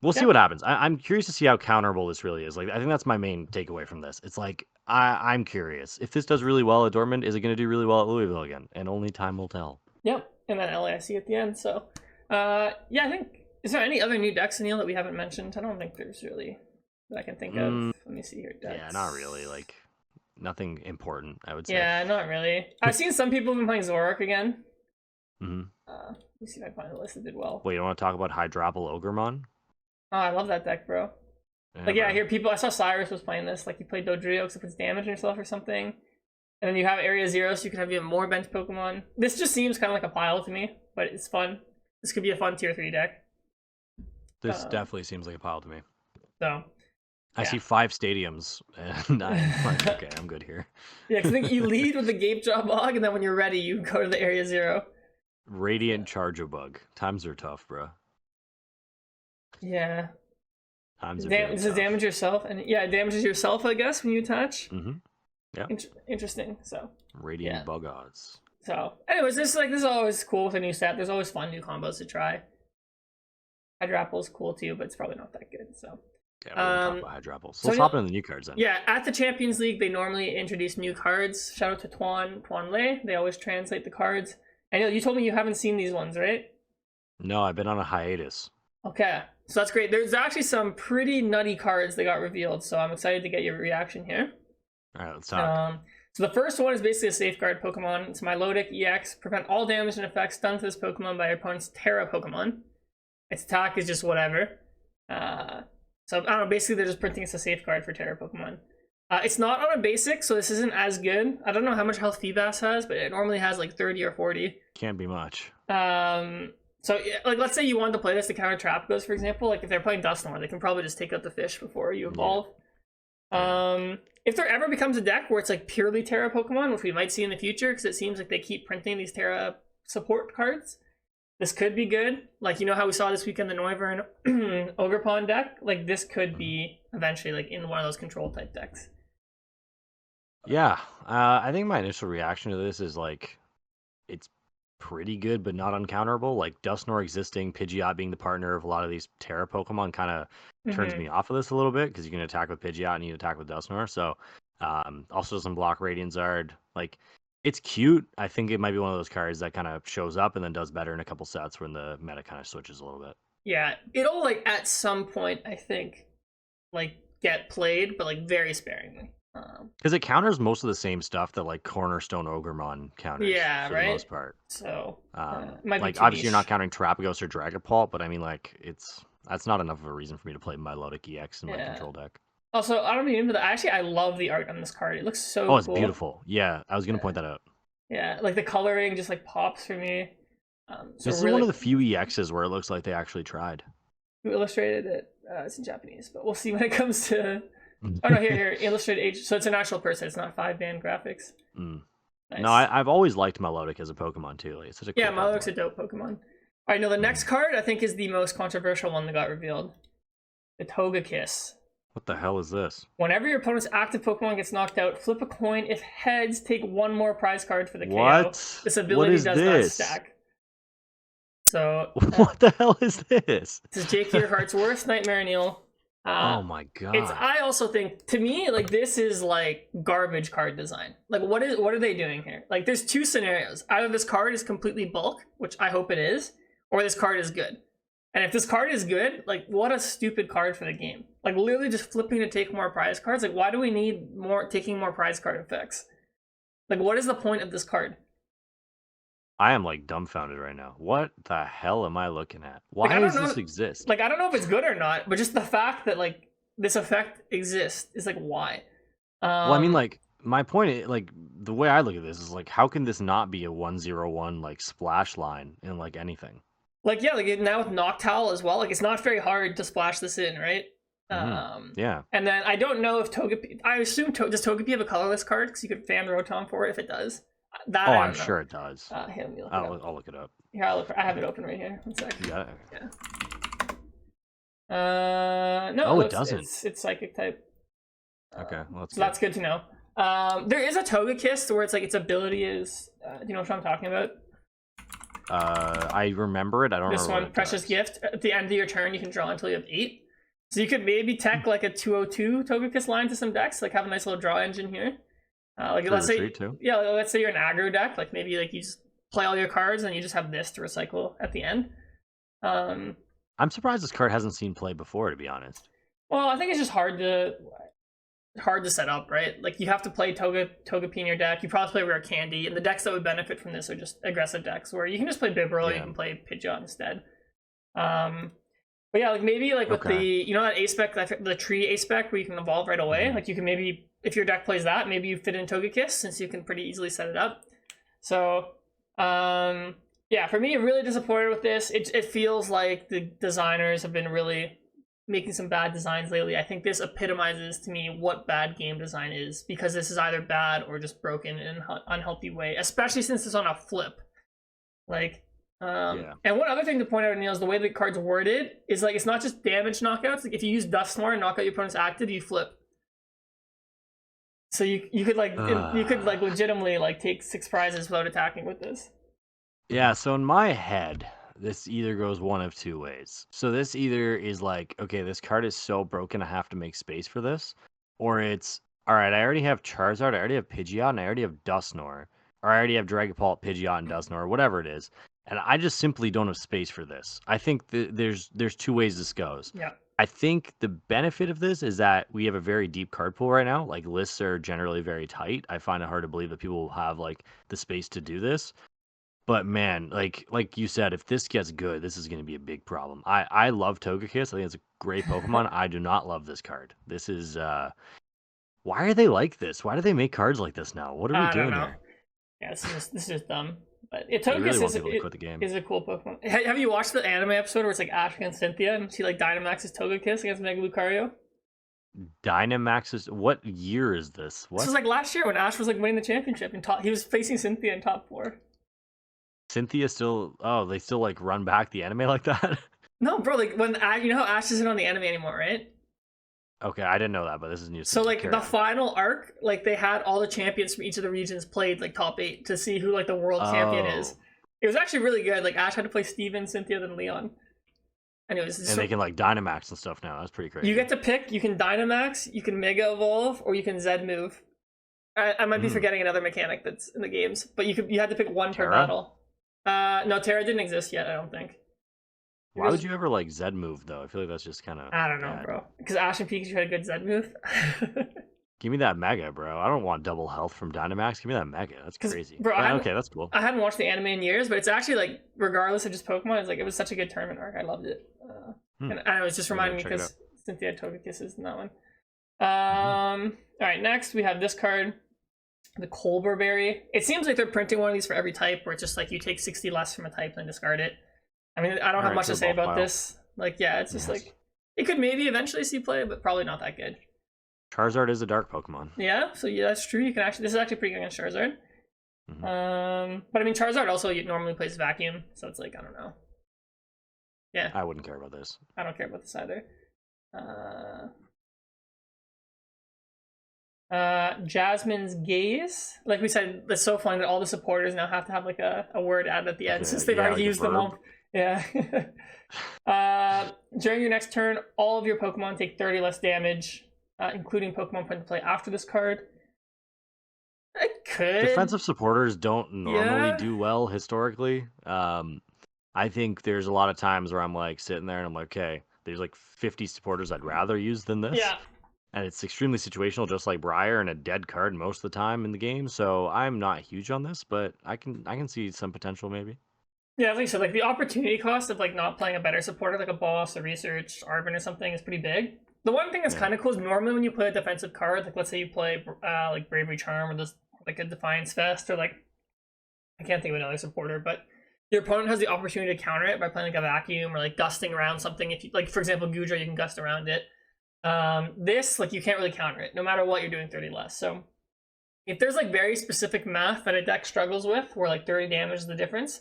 We'll see what happens. I'm curious to see how counterable this really is. Like, I think that's my main takeaway from this. It's like I'm curious if this does really well at Dortmund, is it going to do really well at Louisville again? And only time will tell. Yep, and then LAIC at the end. So, yeah, I think. Is there any other new decks, Neil, that we haven't mentioned? I don't think there's really that I can think of. Let me see here. Decks. Yeah, not really. Like nothing important, I would say. Yeah, not really. I've seen some people have been playing Zoroark again. Mm-hmm. Let me see if I can find the list that did well. Wait, you want to talk about Hydrapple Ogremon? Oh, I love that deck, bro. Yeah, I hear people. I saw Cyrus was playing this. Like, you played Dodrio because it puts damage on yourself or something. And then you have Area 0, so you can have even more bench Pokemon. This just seems kind of like a pile to me, but it's fun. This could be a fun tier 3 deck. This definitely seems like a pile to me. So, I see 5 stadiums, and I'm like, okay, I'm good here. Yeah, because I think you lead with the Gape Jaw Bog, and then when you're ready, you go to the Area 0. Radiant Charjabug. Times are tough, bro. Yeah. Times are Does it damage yourself? And yeah, it damages yourself, I guess, when you attach. Mm-hmm. Yeah. Interesting. So. Radiant Bug Odds. So, anyways, this is always cool with a new set. There's always fun new combos to try. Hydrapple's cool too, but it's probably not that good. So. Yeah, we're talk about Hydrapple. So let's hop into the new cards then. Yeah, at the Champions League, they normally introduce new cards. Shout out to Tuan Lei. They always translate the cards. I know you told me you haven't seen these ones, right? No, I've been on a hiatus. Okay, so that's great. There's actually some pretty nutty cards that got revealed, so I'm excited to get your reaction here. All right, let's talk. So the first one is basically a safeguard Pokemon. It's Milotic EX. Prevent all damage and effects done to this Pokemon by your opponent's Terra Pokemon. Its attack is just whatever. So I don't know, basically they're just printing it's a safeguard for Terra Pokemon. It's not on a basic, so this isn't as good. I don't know how much health Feebas has, but it normally has like 30 or 40. Can't be much. So like let's say you wanted to play this to counter Terapagos, for example. Like if they're playing Dusknoir, they can probably just take out the fish before you evolve. Yeah. If there ever becomes a deck where it's like purely Terra Pokemon, which we might see in the future, because it seems like they keep printing these Terra support cards, this could be good. Like, you know how we saw this weekend the Noivern Ogerpon deck? Like, this could be eventually like in one of those control type decks. Yeah, I think my initial reaction to this is like, it's pretty good, but not uncounterable. Like Dusknoir existing, Pidgeot being the partner of a lot of these Terra Pokemon kind of turns me off of this a little bit because you can attack with Pidgeot and you attack with Dusknoir. So also doesn't block Radiant Zard. Like, it's cute. I think it might be one of those cards that kind of shows up and then does better in a couple sets when the meta kind of switches a little bit. Yeah, it'll like at some point, I think, like get played, but like very sparingly. Because it counters most of the same stuff that like Cornerstone Ogremon counters. Yeah, for right. the most part. So, like obviously you're not countering Terapagos or Dragapult, but I mean like that's not enough of a reason for me to play Milotic EX in my control deck. Also, I don't even know that. Actually, I love the art on this card. It looks so cool. Oh, it's beautiful. Yeah, I was gonna point that out. Yeah, like the coloring just like pops for me. This is one of the few EXs where it looks like they actually tried. Who illustrated it? It's in Japanese, but we'll see when it comes to. Oh no, here, illustrated age. So it's an actual person. It's not 5-band graphics. Nice. No, I've always liked Milotic as a Pokemon too. Like, it's such a cool Milotic's a dope Pokemon. All right, no, the next card I think is the most controversial one that got revealed. The Togekiss. What the hell is this? Whenever your opponent's active Pokemon gets knocked out, flip a coin. If heads, take one more prize card for the KO. What? This ability does not stack. So What the hell is this? this is Jake Earhart's worst Nightmare Aneil. Oh my god. I also think, to me, like, this is like garbage card design. Like, what are they doing here? Like, there's two scenarios. Either this card is completely bulk, which I hope it is, or this card is good. And if this card is good, like, what a stupid card for the game. Like, literally just flipping to take more prize cards. Like, why do we need taking more prize card effects? Like, what is the point of this card? I am like dumbfounded right now. What the hell am I looking at? Why does this exist? Like, I don't know if it's good or not, but just the fact that, like, this effect exists is like, why? Well, I mean, like, my point is, like, the way I look at this is like, how can this not be a 101 like splash line in like anything? Like, yeah, like now with Noctowl as well, like, it's not very hard to splash this in, right? Yeah. And then I don't know if Togepi, I assume, does Togepi have a colorless card? Because you could fan the Rotom for it if it does. That, oh, I'm sure it does. Here, let me look I'll look it up. Here, I have it open right here. One sec. You got it? Yeah. No. Oh, it doesn't. It's psychic type. Okay, well, so that's good to know. There is a Togekiss where it's like its ability is. Do you know what I'm talking about? I remember it. I don't. This one, Precious Gift. At the end of your turn, you can draw until you have 8. So you could maybe tech like a 202 Togekiss line to some decks, like have a nice little draw engine here. Like let's say, yeah, let's say you're an aggro deck, like maybe like you just play all your cards and you just have this to recycle at the end. I'm surprised this card hasn't seen play before, to be honest. Well, I think it's just hard to set up, right? Like you have to play Togepi in your deck. You probably play Rare Candy, and the decks that would benefit from this are just aggressive decks where you can just play Bibarel, or you can play Pidgeot instead. But yeah, like maybe like with the, you know, that A-spec, the tree A-spec where you can evolve right away. Like you can maybe, if your deck plays that, maybe you fit in Togekiss since you can pretty easily set it up. So, yeah, for me, really disappointed with this. It feels like the designers have been really making some bad designs lately. I think this epitomizes to me what bad game design is, because this is either bad or just broken in an unhealthy way, especially since it's on a flip. Like, and one other thing to point out, Neil, is the way the card's worded is like, it's not just damage knockouts. Like if you use Dusknoir and knock out your opponent's active, you flip. So you could like legitimately like take 6 prizes without attacking with this. Yeah, so in my head, this either goes one of two ways. So this either is like, okay, this card is so broken I have to make space for this, or it's, all right, I already have Charizard, I already have Pidgeot, and I already have Dusknoir, or I already have Dragapult, Pidgeot, and Dusknoir, whatever it is, and I just simply don't have space for this. I think there's 2 ways this goes. Yeah. I think the benefit of this is that we have a very deep card pool right now. Like lists are generally very tight. I find it hard to believe that people will have like the space to do this. But man, like you said, if this gets good, this is going to be a big problem. I love Togekiss. I think it's a great Pokemon. I do not love this card. This is why are they like this? Why do they make cards like this now? What are we doing here? Yeah, this is just dumb. But Togekiss is a cool Pokemon. Have you watched the anime episode where it's like Ash against Cynthia and she like Dynamaxes Togekiss against Mega Lucario? Dynamaxes? What year is this? What? This was like last year when Ash was like winning the championship and he was facing Cynthia in top 4. Cynthia still? Oh, they still like run back the anime like that? No, bro. Like when you know how Ash isn't on the anime anymore, right? Okay, I didn't know that, but this is news. So like the final arc, like they had all the champions from each of the regions played like top 8 to see who like the world champion is. It was actually really good. Like Ash had to play Steven, Cynthia, then Leon. Anyways, and they can like Dynamax and stuff now. That's pretty crazy. You get to pick. You can Dynamax, you can Mega Evolve, or you can Z move. I might be forgetting another mechanic that's in the games, but you had to pick one per battle. No, Terra didn't exist yet. I don't think. Why would you ever like Z move though? I feel like that's just kind of. I don't know, bro. Because Ash and Pikachu had a good Z move. Give me that Mega, bro. I don't want double health from Dynamax. Give me that Mega. That's crazy. Bro, okay, that's cool. I hadn't watched the anime in years, but it's actually like, regardless of just Pokemon, it's like it was such a good tournament arc. I loved it. And it was just reminding me because Cynthia had Togekisses in that one. All right, next we have this card, the Colbur Berry. It seems like they're printing one of these for every type, where it's just like you take 60 less from a type and discard it. I mean, I don't have much to say about this. Like, yeah, it's just like it could maybe eventually see play, but probably not that good. Charizard is a dark Pokemon. Yeah, so yeah, that's true. You can actually, this is actually pretty good against Charizard. But I mean, Charizard also normally plays Vacuum, so it's like, I don't know. Yeah. I wouldn't care about this. I don't care about this either. Jasmine's Gaze. Like we said, it's so funny that all the supporters now have to have like a word added at the end since they've already used them all. Yeah. During your next turn, all of your Pokemon take 30 less damage, including Pokemon put into play after this card. I could. Defensive supporters don't normally Yeah. do well historically. I think there's a lot of times where I'm like sitting there and I'm like, okay, there's like 50 supporters I'd rather use than this. Yeah. And it's extremely situational, just like Brier and a dead card most of the time in the game. So I'm not huge on this, but I can see some potential maybe. Yeah, like so, like the opportunity cost of like not playing a better supporter, like a boss, a research, Arvin, or something, is pretty big. The one thing that's kind of cool is normally when you play a defensive card, like let's say you play like Bravery Charm or this like a Defiance Vest, or like I can't think of another supporter, but your opponent has the opportunity to counter it by playing like a vacuum or like gusting around something. If you like, for example, Gudra, you can gust around it. This like you can't really counter it, no matter what you're doing 30 less. So if there's like very specific math that a deck struggles with, where like 30 damage is the difference,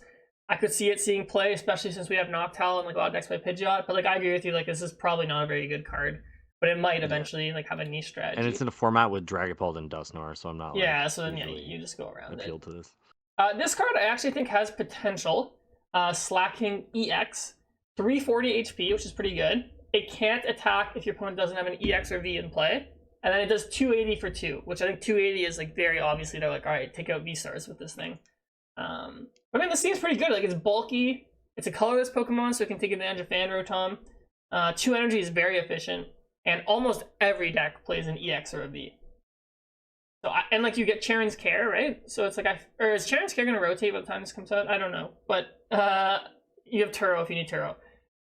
I could see it seeing play, especially since we have Noctowl and like a lot of decks play Pidgeot. But like I agree with you, like this is probably not a very good card, but it might eventually like have a niche strategy. And it's in a format with Dragapult and Dusknoir, so I'm not like, so then yeah, you just go around appeal it. to this. This card I actually think has potential. Slaking EX, 340 HP, which is pretty good. It can't attack if your opponent doesn't have an EX or V in play. And then it does 280 for 2, which I think 280 is like very obviously they're like, all right, take out V-Stars with this thing. But I mean, this seems pretty good. Like it's bulky. It's a colorless Pokemon, so it can take advantage of Fan Rotom. 2 energy is very efficient, and almost every deck plays an EX or a V. So and like you get Ciaran's Care, right? So it's like or is Ciaran's Care gonna rotate by the time this comes out? I don't know, but you have Turo if you need Turo.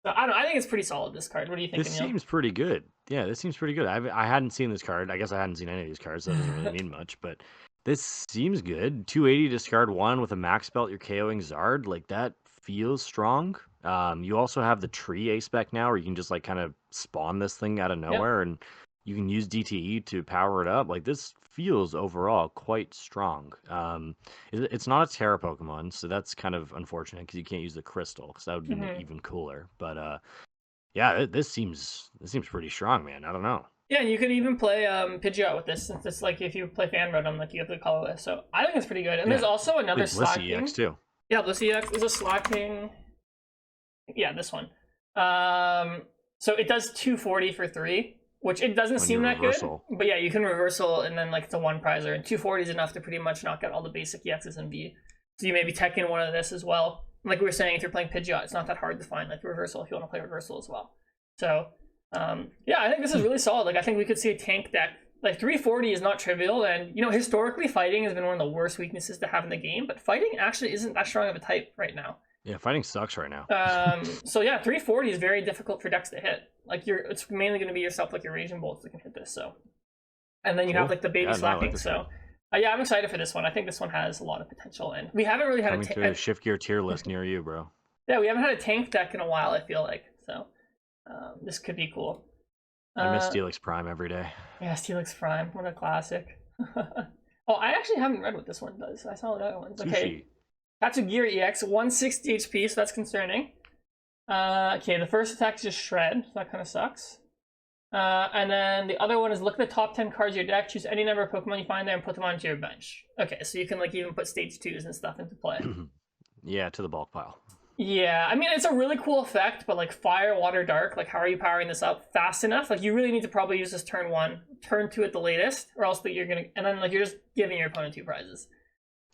So I don't know. I think it's pretty solid, this card. What do you think? This seems pretty good. Yeah, this seems pretty good. I hadn't seen this card. I guess I hadn't seen any of these cards, so that doesn't really mean much. But this seems good. 280 discard 1 with a max belt. You're KOing Zard. Like that feels strong. You also have the tree A-spec now, where you can just like kind of spawn this thing out of nowhere, and you can use DTE to power it up. Like this feels overall quite strong. It's not a Terra Pokemon, so that's kind of unfortunate because you can't use the Crystal, because that would be even cooler. But yeah, this seems pretty strong, man. I don't know. Yeah, and you could even play Pidgeot with this, since it's like if you play Fan Rotom, like you have the colorless. So I think it's pretty good. And there's also another Slaking. Blissey EX too. Yeah, Blissey EX is a Slaking. Yeah, this one. So it does 240 for 3, which it doesn't seem that good. But yeah, you can reversal and then like it's a 1 prizer, and 240 is enough to pretty much knock out all the basic EXs and V. So you maybe tech in one of this as well. Like we were saying, if you're playing Pidgeot, it's not that hard to find like reversal if you want to play reversal as well. So yeah, I think this is really solid. Like I think we could see a tank deck. Like 340 is not trivial, and you know historically fighting has been one of the worst weaknesses to have in the game. But fighting actually isn't that strong of a type right now. Yeah, fighting sucks right now. So yeah, 340 is very difficult for decks to hit. Like it's mainly going to be yourself, like your Raging Bolts that can hit this. So, and then you have like the baby Slaking. Like so, yeah, I'm excited for this one. I think this one has a lot of potential, and we haven't really had a shift gear tier list near you, bro. Yeah, we haven't had a tank deck in a while. I feel like so. This could be cool. I miss Steelix Prime every day. Yeah, Steelix Prime, what a classic. Oh, I actually haven't read what this one does. I saw the other ones. Okay. Tatsugiri EX, 160 HP, so that's concerning. Okay, the first attack is just Shred, so that kind of sucks. And then the other one is look at the top 10 cards of your deck, choose any number of Pokemon you find there, and put them onto your bench. Okay, so you can like even put stage 2s and stuff into play. Yeah, to the bulk pile. Yeah, I mean, it's a really cool effect, but like Fire, Water, Dark, like how are you powering this up fast enough? Like you really need to probably use this turn 1, turn 2 at the latest, or else that you're gonna, and then like you're just giving your opponent 2 prizes.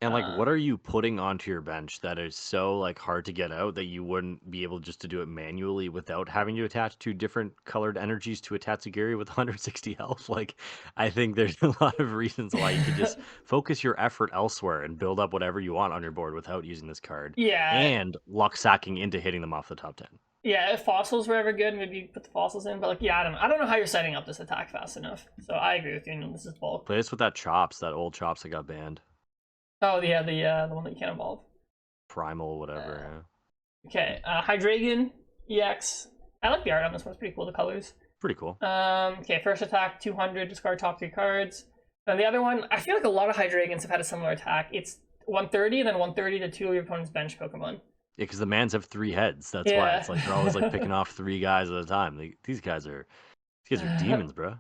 And like, what are you putting onto your bench that is so like hard to get out that you wouldn't be able just to do it manually without having to attach 2 different colored energies to a Tatsugiri with 160 health? Like, I think there's a lot of reasons why you could just focus your effort elsewhere and build up whatever you want on your board without using this card. Yeah. And luck sacking into hitting them off the top 10. Yeah, if fossils were ever good, maybe you put the fossils in. But like, yeah, I don't know how you're setting up this attack fast enough. So I agree with you. This is bulk. Play this with that Chops, that old Chops that got banned. Oh yeah, the one that you can't evolve. Primal, whatever. Yeah. Okay, Hydreigon EX. I like the art on this one. It's pretty cool. The colors. Pretty cool. Okay, first attack 200. Discard top 3 cards. And the other one, I feel like a lot of Hydreigons have had a similar attack. It's 130, then 130 to 2 of your opponent's bench Pokemon. Yeah, because the mans have 3 heads. That's why it's like they're always like picking off 3 guys at a time. These guys are demons, bro.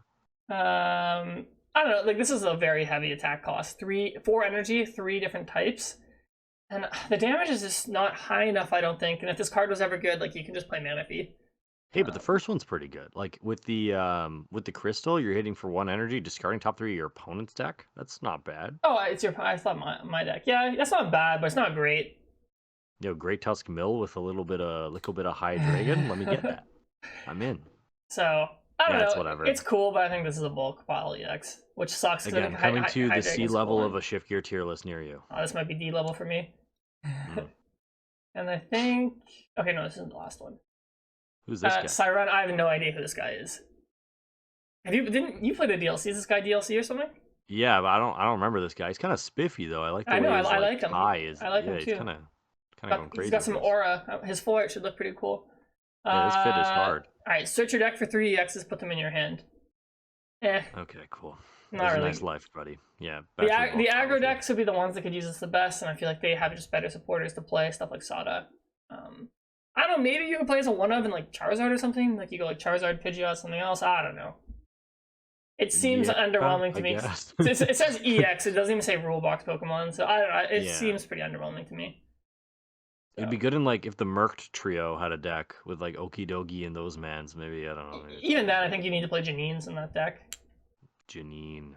I don't know, like this is a very heavy attack cost. 4 energy, 3 different types. And the damage is just not high enough, I don't think. And if this card was ever good, like you can just play Manaphy. Hey, but the first one's pretty good. Like with the crystal, you're hitting for 1 energy, discarding top 3 of your opponent's deck. That's not bad. Oh, it's your. I thought my deck. Yeah, that's not bad, but it's not great. Great Tusk Mill with a little bit of High Dragon. Let me get that. I'm in. So I don't know. It's whatever. It's cool, but I think this is a bulk pile EX, which sucks. Again, coming to the C level of a shift gear tier list near you. Oh, this might be D level for me. And I think okay, no, this isn't the last one. Who's this guy? Ciaran, I have no idea who this guy is. Didn't you play the DLC? Is this guy DLC or something? Yeah, but I don't remember this guy. He's kind of spiffy though. I like the way I like him. eye is. I like him too. He's kind of going crazy. He's got some aura. His full art should look pretty cool. Yeah, his fit is hard. All right, search your deck for 3 EXs, put them in your hand. Okay, cool. Not really. Nice life, buddy. Yeah. The aggro decks would be the ones that could use this the best, and I feel like they have just better supporters to play stuff like Sada. I don't know. Maybe you could play as a 1-of in like Charizard or something. Like you go like Charizard, Pidgeot, something else. I don't know. It seems underwhelming to me. It says EX. It doesn't even say rule box Pokemon. So I don't know. It seems pretty underwhelming to me. It'd be good in like if the Merked trio had a deck with like Okidogi and those mans. Maybe I don't know. Even then, I think you need to play Janine's in that deck. Janine.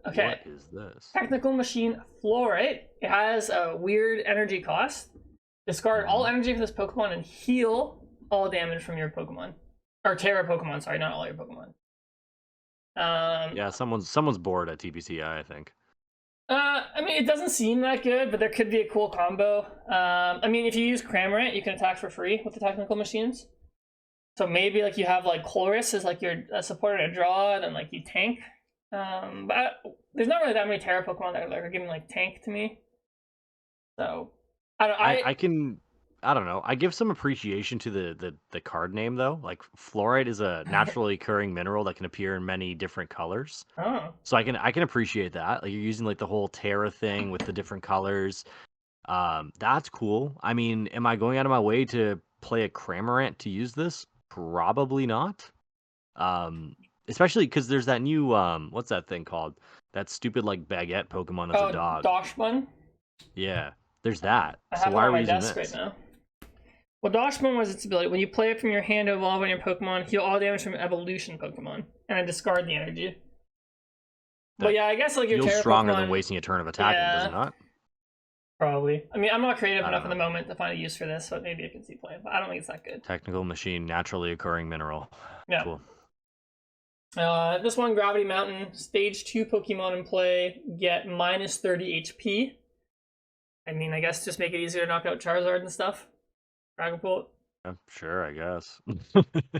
Okay. What is this? Technical Machine Fluorite. It has a weird energy cost. Discard all energy for this Pokemon and heal all damage from your Pokemon. Or Terra Pokemon, sorry, not all your Pokemon. Yeah, someone's bored at TPCI, I think. I mean, it doesn't seem that good, but there could be a cool combo. I mean, if you use Cramorant, you can attack for free with the Technical Machines. So maybe like you have like Chloris as like your supporter to draw, and then like you tank. But there's not really that many Terra Pokemon that are giving like tank to me. So I don't know. I give some appreciation to the card name though. Like fluorite is a naturally occurring mineral that can appear in many different colors. Oh. So I can appreciate that. Like you're using like the whole Terra thing with the different colors. That's cool. I mean, am I going out of my way to play a Cramorant to use this? Probably not. Especially because there's that new what's that thing called? That stupid like baguette Pokemon as a dog. Doshman? Yeah. There's that. I have it on my desk right now. Well, Doshman was its ability. When you play it from your hand to evolve on your Pokemon, heal all damage from evolution Pokemon, and then discard the energy. But yeah, I guess like your Terra stronger Pokemon, than wasting a turn of attacking, does it not? Probably. I mean, I'm not creative enough at the moment to find a use for this, but maybe I can see playing. But I don't think it's that good. Technical Machine, naturally occurring mineral. Yeah. Cool. This one, Gravity Mountain, stage 2 Pokemon in play, get minus 30 HP. I mean, I guess just make it easier to knock out Charizard and stuff. Dragapult. Yeah, sure, I guess.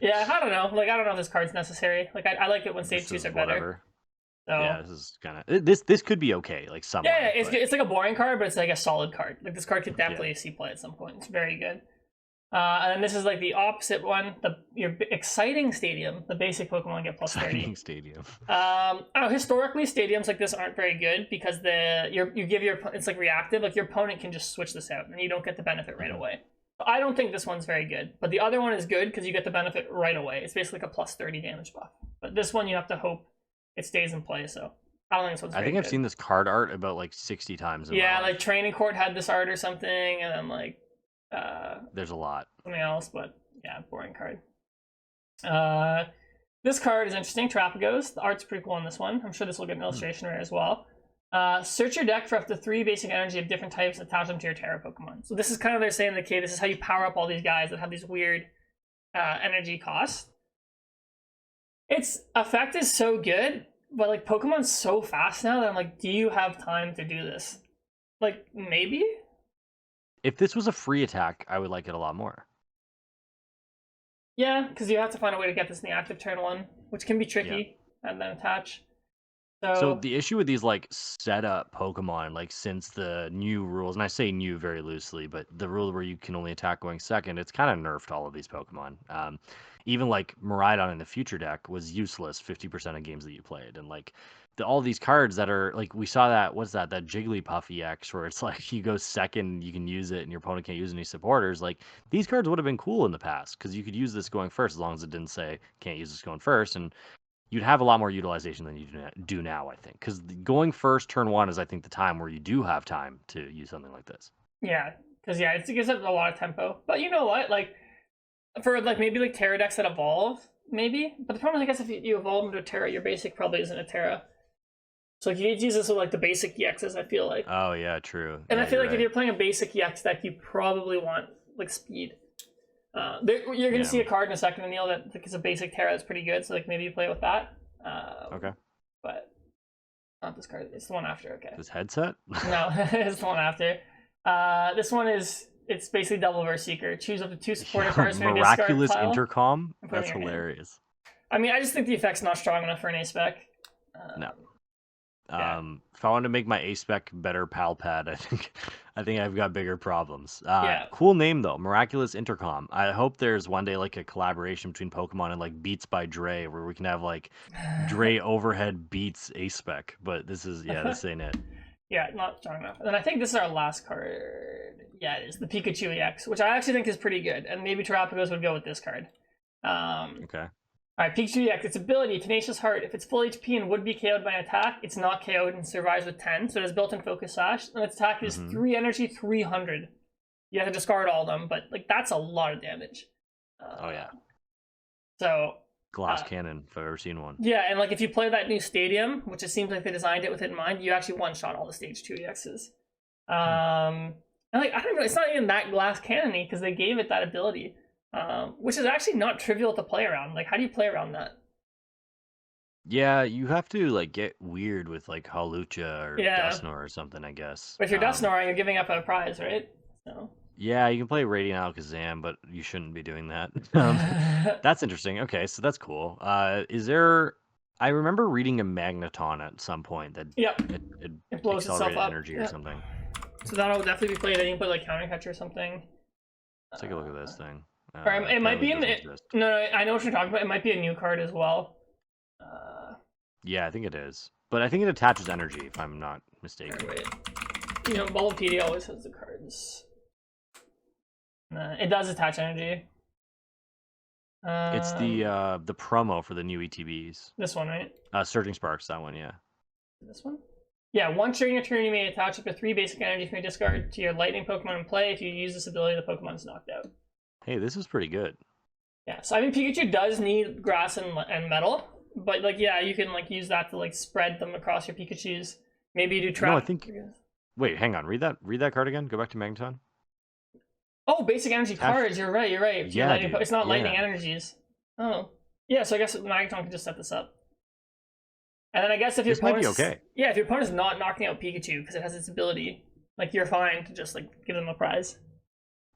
Yeah, I don't know. Like, I don't know if this card's necessary. Like, I like it when stage 2s are better. So, yeah, this is kind of this could be okay. Like some. Yeah, it's like a boring card, but it's like a solid card. Like this card could definitely see play at some point. It's very good. And then this is like the opposite one. Your exciting stadium. The basic Pokemon get plus 30. Exciting stadium. Historically, stadiums like this aren't very good because it's like reactive. Like your opponent can just switch this out, and you don't get the benefit right away. I don't think this one's very good, but the other one is good because you get the benefit right away. It's basically like a plus 30 damage buff. But this one you have to hope it stays in play. So I don't think this one's very good. I've seen this card art about like 60 times. Yeah, like Training Court had this art or something, and then like there's a lot. Something else, but yeah, boring card. This card is interesting. Terapagos. The art's pretty cool on this one. I'm sure this will get an illustration rare as well. Search your deck for up to 3 basic energy of different types and attach them to your Terra Pokemon. So this is kind of they're saying, okay, this is how you power up all these guys that have these weird energy costs. Its effect is so good, but like Pokemon's so fast now that I'm like, do you have time to do this? Like, maybe? If this was a free attack, I would like it a lot more. Yeah, because you have to find a way to get this in the active turn 1, which can be tricky, and then attach. So the issue with these like setup Pokemon, like since the new rules, and I say new very loosely, but the rule where you can only attack going second, it's kind of nerfed all of these Pokemon. Even like Miraidon in the future deck was useless 50% of games that you played, and like all these cards that are like we saw that that Jigglypuff EX where it's like you go second, you can use it, and your opponent can't use any supporters. Like these cards would have been cool in the past because you could use this going first as long as it didn't say can't use this going first. And you'd have a lot more utilization than you do now, I think. Because going first, turn 1 is, I think, the time where you do have time to use something like this. Yeah, because it gives up a lot of tempo. But you know what? Like, for like maybe like Terra decks that evolve, maybe. But the problem is, I guess, if you evolve into a Terra, your basic probably isn't a Terra. So like, you need to use this with like the basic EXs, I feel like. Oh yeah, true. And yeah, I feel like right. if you're playing a basic EX deck, you probably want like speed. You're gonna see a card in a second, Aneil, that like, is a basic Terra that's pretty good. So like maybe you play with that. Okay. But not this card. It's the one after. Okay. This headset? No, it's the one after. This one it's basically double verse seeker. Choose up to 2 supporter cards from your discard Miraculous pile. intercom? That's hilarious. I mean, I just think the effect's not strong enough for an A-spec. No. Yeah. If I want to make my A-spec better pal pad, I think I've got bigger problems. Yeah. Cool name though, Miraculous Intercom. I hope there's one day like a collaboration between Pokemon and like Beats by Dre, where we can have like Dre overhead Beats A-spec. But this ain't it. Yeah, not strong enough. And then I think this is our last card. Yeah, it is the Pikachu EX, which I actually think is pretty good, and maybe Terapagos would go with this card. Okay. Alright, Pikachu EX, its ability, Tenacious Heart. If it's full HP and would be KO'd by an attack, it's not KO'd and survives with 10, so it has built-in Focus Sash, and its attack is 3 energy, 300. You have to discard all of them, but like that's a lot of damage. Oh yeah. So Glass cannon, if I've ever seen one. yeah, and like if you play that new stadium, which it seems like they designed it with it in mind, you actually one-shot all the stage 2 EXs. And like I don't know, it's not even that glass cannony because they gave it that ability. Which is actually not trivial to play around. Like, how do you play around that? Yeah, you have to like get weird with like Hawlucha or Yeah. Dusknoir or something, I guess. But if you're Dusknoir, you're giving up a prize, right? So. Yeah, you can play Radiant Alakazam, but you shouldn't be doing that. That's interesting. Okay, so that's cool. Is there? I remember reading a Magneton at some point that it blows itself up. energy or something. So that'll definitely be played. I think put like Counter Catch or something. Let's take a look at this thing. Or it might be in the. No, I know what you're talking about. It might be a new card as well. Yeah, I think it is. But I think it attaches energy, if I'm not mistaken. Wait. You know, Ball of PD always has the cards. It does attach energy. It's the promo for the new ETBs. This one, right? Surging Sparks, that one, yeah. This one? Yeah, once during your turn, you may attach up to 3 basic energy from your discard to your lightning Pokemon in play. If you use this ability, the Pokemon is knocked out. Hey, this is pretty good. Yeah, so I mean, Pikachu does need grass and metal, but like, yeah, you can like use that to like spread them across your Pikachus. Maybe you do trap. No, I think. Wait, hang on. Read that card again. Go back to Magneton. Oh, basic energy cards. You're right. Yeah, it's not lightning energies. Oh, yeah. So I guess Magneton can just set this up. And then I guess if your opponent, okay. Yeah, if your opponent's not knocking out Pikachu because it has its ability, like you're fine to just like give them a prize.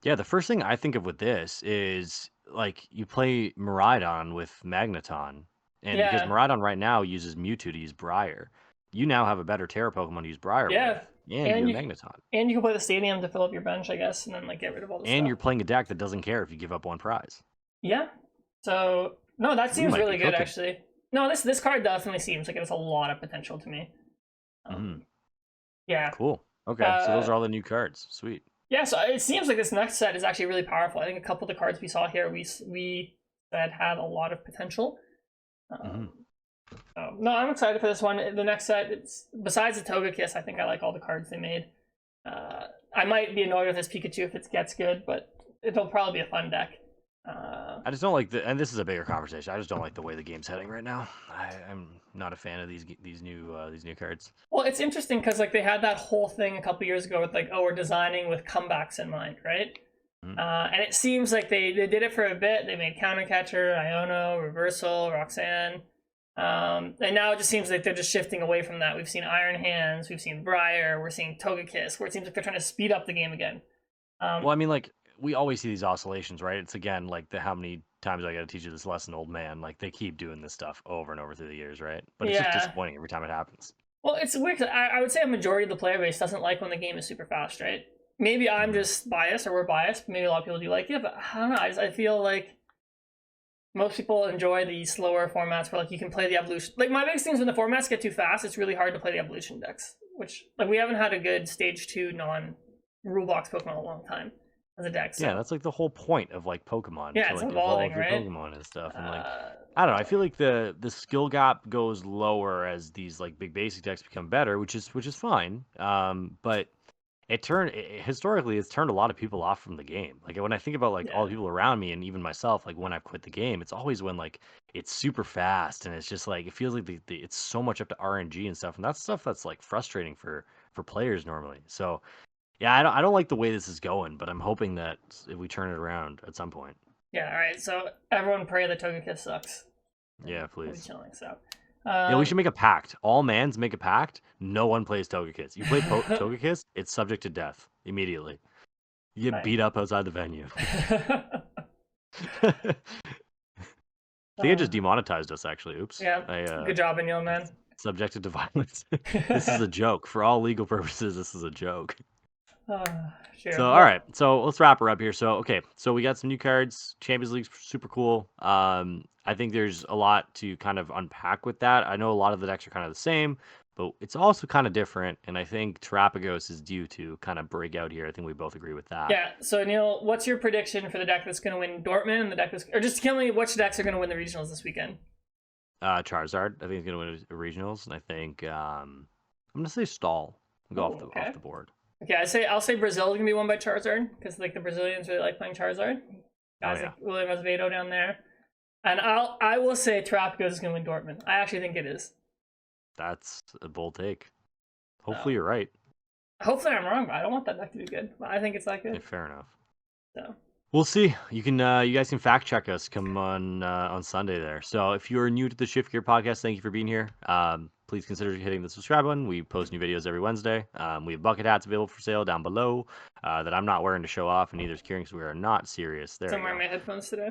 Yeah, the first thing I think of with this is like you play Miraidon with Magneton, and because Miraidon right now uses Mewtwo to use Brier, you now have a better Terra Pokemon to use Brier with, and you're Magneton. And you can play the stadium to fill up your bench, I guess, and then like get rid of all the stuff. And you're playing a deck that doesn't care if you give up one prize. Yeah. So no, that seems really good actually. No, this card definitely seems like it has a lot of potential to me. Yeah. Cool. Okay, so those are all the new cards. Sweet. Yeah, so it seems like this next set is actually really powerful. I think a couple of the cards we saw here, we said had a lot of potential. So, no, I'm excited for this one. The next set, it's besides the Togekiss, I think I like all the cards they made. I might be annoyed with this Pikachu if it gets good, but it'll probably be a fun deck. I just don't like and this is a bigger conversation. I just don't like the way the game's heading right now. I'm not a fan of these new cards. Well, it's interesting because like they had that whole thing a couple years ago with like, oh, we're designing with comebacks in mind, right? And it seems like they did it for a bit. They made Counter Catcher, Iono, Reversal, Roxanne. And now it just seems like they're just shifting away from that. We've seen Iron Hands, we've seen Briar, we're seeing Togekiss, where it seems like they're trying to speed up the game again. Well, I mean, like, we always see these oscillations, right? It's again like how many times I got to teach you this lesson, old man. Like they keep doing this stuff over and over through the years, right? But it's just disappointing every time it happens. Well, it's weird. I would say a majority of the player base doesn't like when the game is super fast, right? Maybe I'm just biased, or we're biased. Maybe a lot of people do like it, but I don't know. I feel like most people enjoy the slower formats where like you can play the evolution. Like my biggest thing is when the formats get too fast, it's really hard to play the evolution decks. Which like we haven't had a good stage 2 non-rule box Pokemon in a long time. As a deck. So. Yeah, that's like the whole point of like Pokemon. Yeah, to, it's like, evolving, evolve right? your Pokemon and stuff. And like I don't know. I feel like the skill gap goes lower as these like big basic decks become better, which is fine. But historically it's turned a lot of people off from the game. Like when I think about like all the people around me and even myself, like when I've quit the game, it's always when like it's super fast and it's just like it feels like it's so much up to RNG and stuff, and that's stuff that's like frustrating for players normally. So yeah, I don't like the way this is going, but I'm hoping that if we turn it around at some point. Yeah, all right. So everyone pray that Togekiss sucks. Yeah, We'll be please. chilling. So, Yeah, we should make a pact. All mans make a pact. No one plays Togekiss. You play Togekiss, it's subject to death immediately. You get beat up outside the venue. I think it just demonetized us, actually. Oops. Yeah. Good job, Aneil, man. Subjected to violence. This is a joke. For all legal purposes, this is a joke. Sure. So, all right. So, let's wrap her up here. So, okay. So, we got some new cards. Champions League's super cool. I think there's a lot to kind of unpack with that. I know a lot of the decks are kind of the same, but it's also kind of different. And I think Terapagos is due to kind of break out here. I think we both agree with that. Yeah. So, Neil, what's your prediction for the deck that's going to win Dortmund and the deck that's, or just tell me which decks are going to win the regionals this weekend? Charizard, I think, is going to win regionals. And I think I'm going to say Stall. Go off the board. Okay, I'll say Brazil is gonna be won by Charizard because like the Brazilians really like playing Charizard. Guys like William Azevedo down there, and I will say Terapagos is gonna win Dortmund. I actually think it is. That's a bold take. Hopefully you're right. Hopefully I'm wrong, but I don't want that deck to be good. But I think it's that good. Yeah, fair enough. So we'll see. You guys can fact check us. Come on Sunday there. So if you're new to the Shift Gear podcast, thank you for being here. Please consider hitting the subscribe button. We post new videos every Wednesday. We have bucket hats available for sale down below that I'm not wearing to show off, and neither is Ciaran, because we are not serious. I'm wearing my headphones today.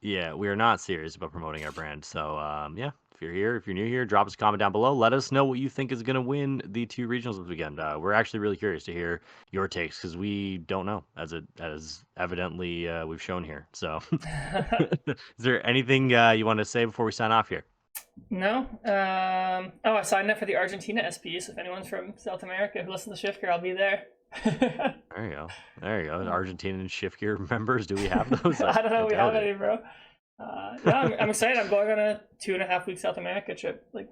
Yeah, we are not serious about promoting our brand. So yeah, if you're new here, drop us a comment down below. Let us know what you think is going to win the 2 regionals this weekend. We're actually really curious to hear your takes because we don't know, as evidently we've shown here. So is there anything you want to say before we sign off here? No. I signed up for the Argentina SP, so if anyone's from South America who listens to Shift Gear, I'll be there. There you go. Argentinian Shift Gear members, do we have those? I don't know. We have any, bro. Yeah, I'm excited. I'm going on a 2.5 week South America trip, like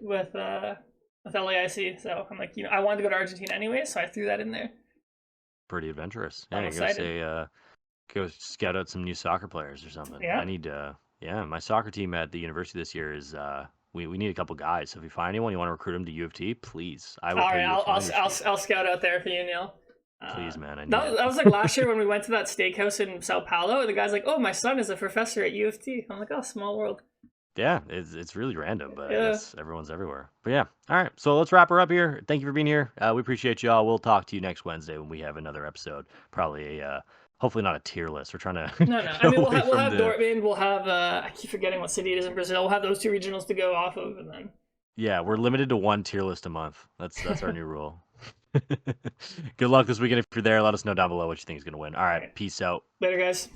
with LAIC. So I'm like, I wanted to go to Argentina anyway, so I threw that in there. Pretty adventurous. I'm excited. Go scout out some new soccer players or something. Yeah. I need my soccer team at the university this year is we need a couple guys. So if you find anyone you want to recruit them to U of T, please. I will pay you. I'll scout out there for you, Neil. Please, man. That was like last year when we went to that steakhouse in Sao Paulo. The guy's like, "Oh, my son is a professor at U of T." I'm like, "Oh, small world." Yeah, it's really random, but I guess everyone's everywhere. But yeah, all right. So let's wrap her up here. Thank you for being here. We appreciate y'all. We'll talk to you next Wednesday when we have another episode. Probably hopefully not a tier list. We're trying to. No. I mean, we'll have Dortmund. We'll have. I keep forgetting what city it is in Brazil. We'll have those 2 regionals to go off of, and then. Yeah, we're limited to 1 tier list a month. That's our new rule. Good luck this weekend if you're there. Let us know down below what you think is going to win. All right, peace out. Later, guys.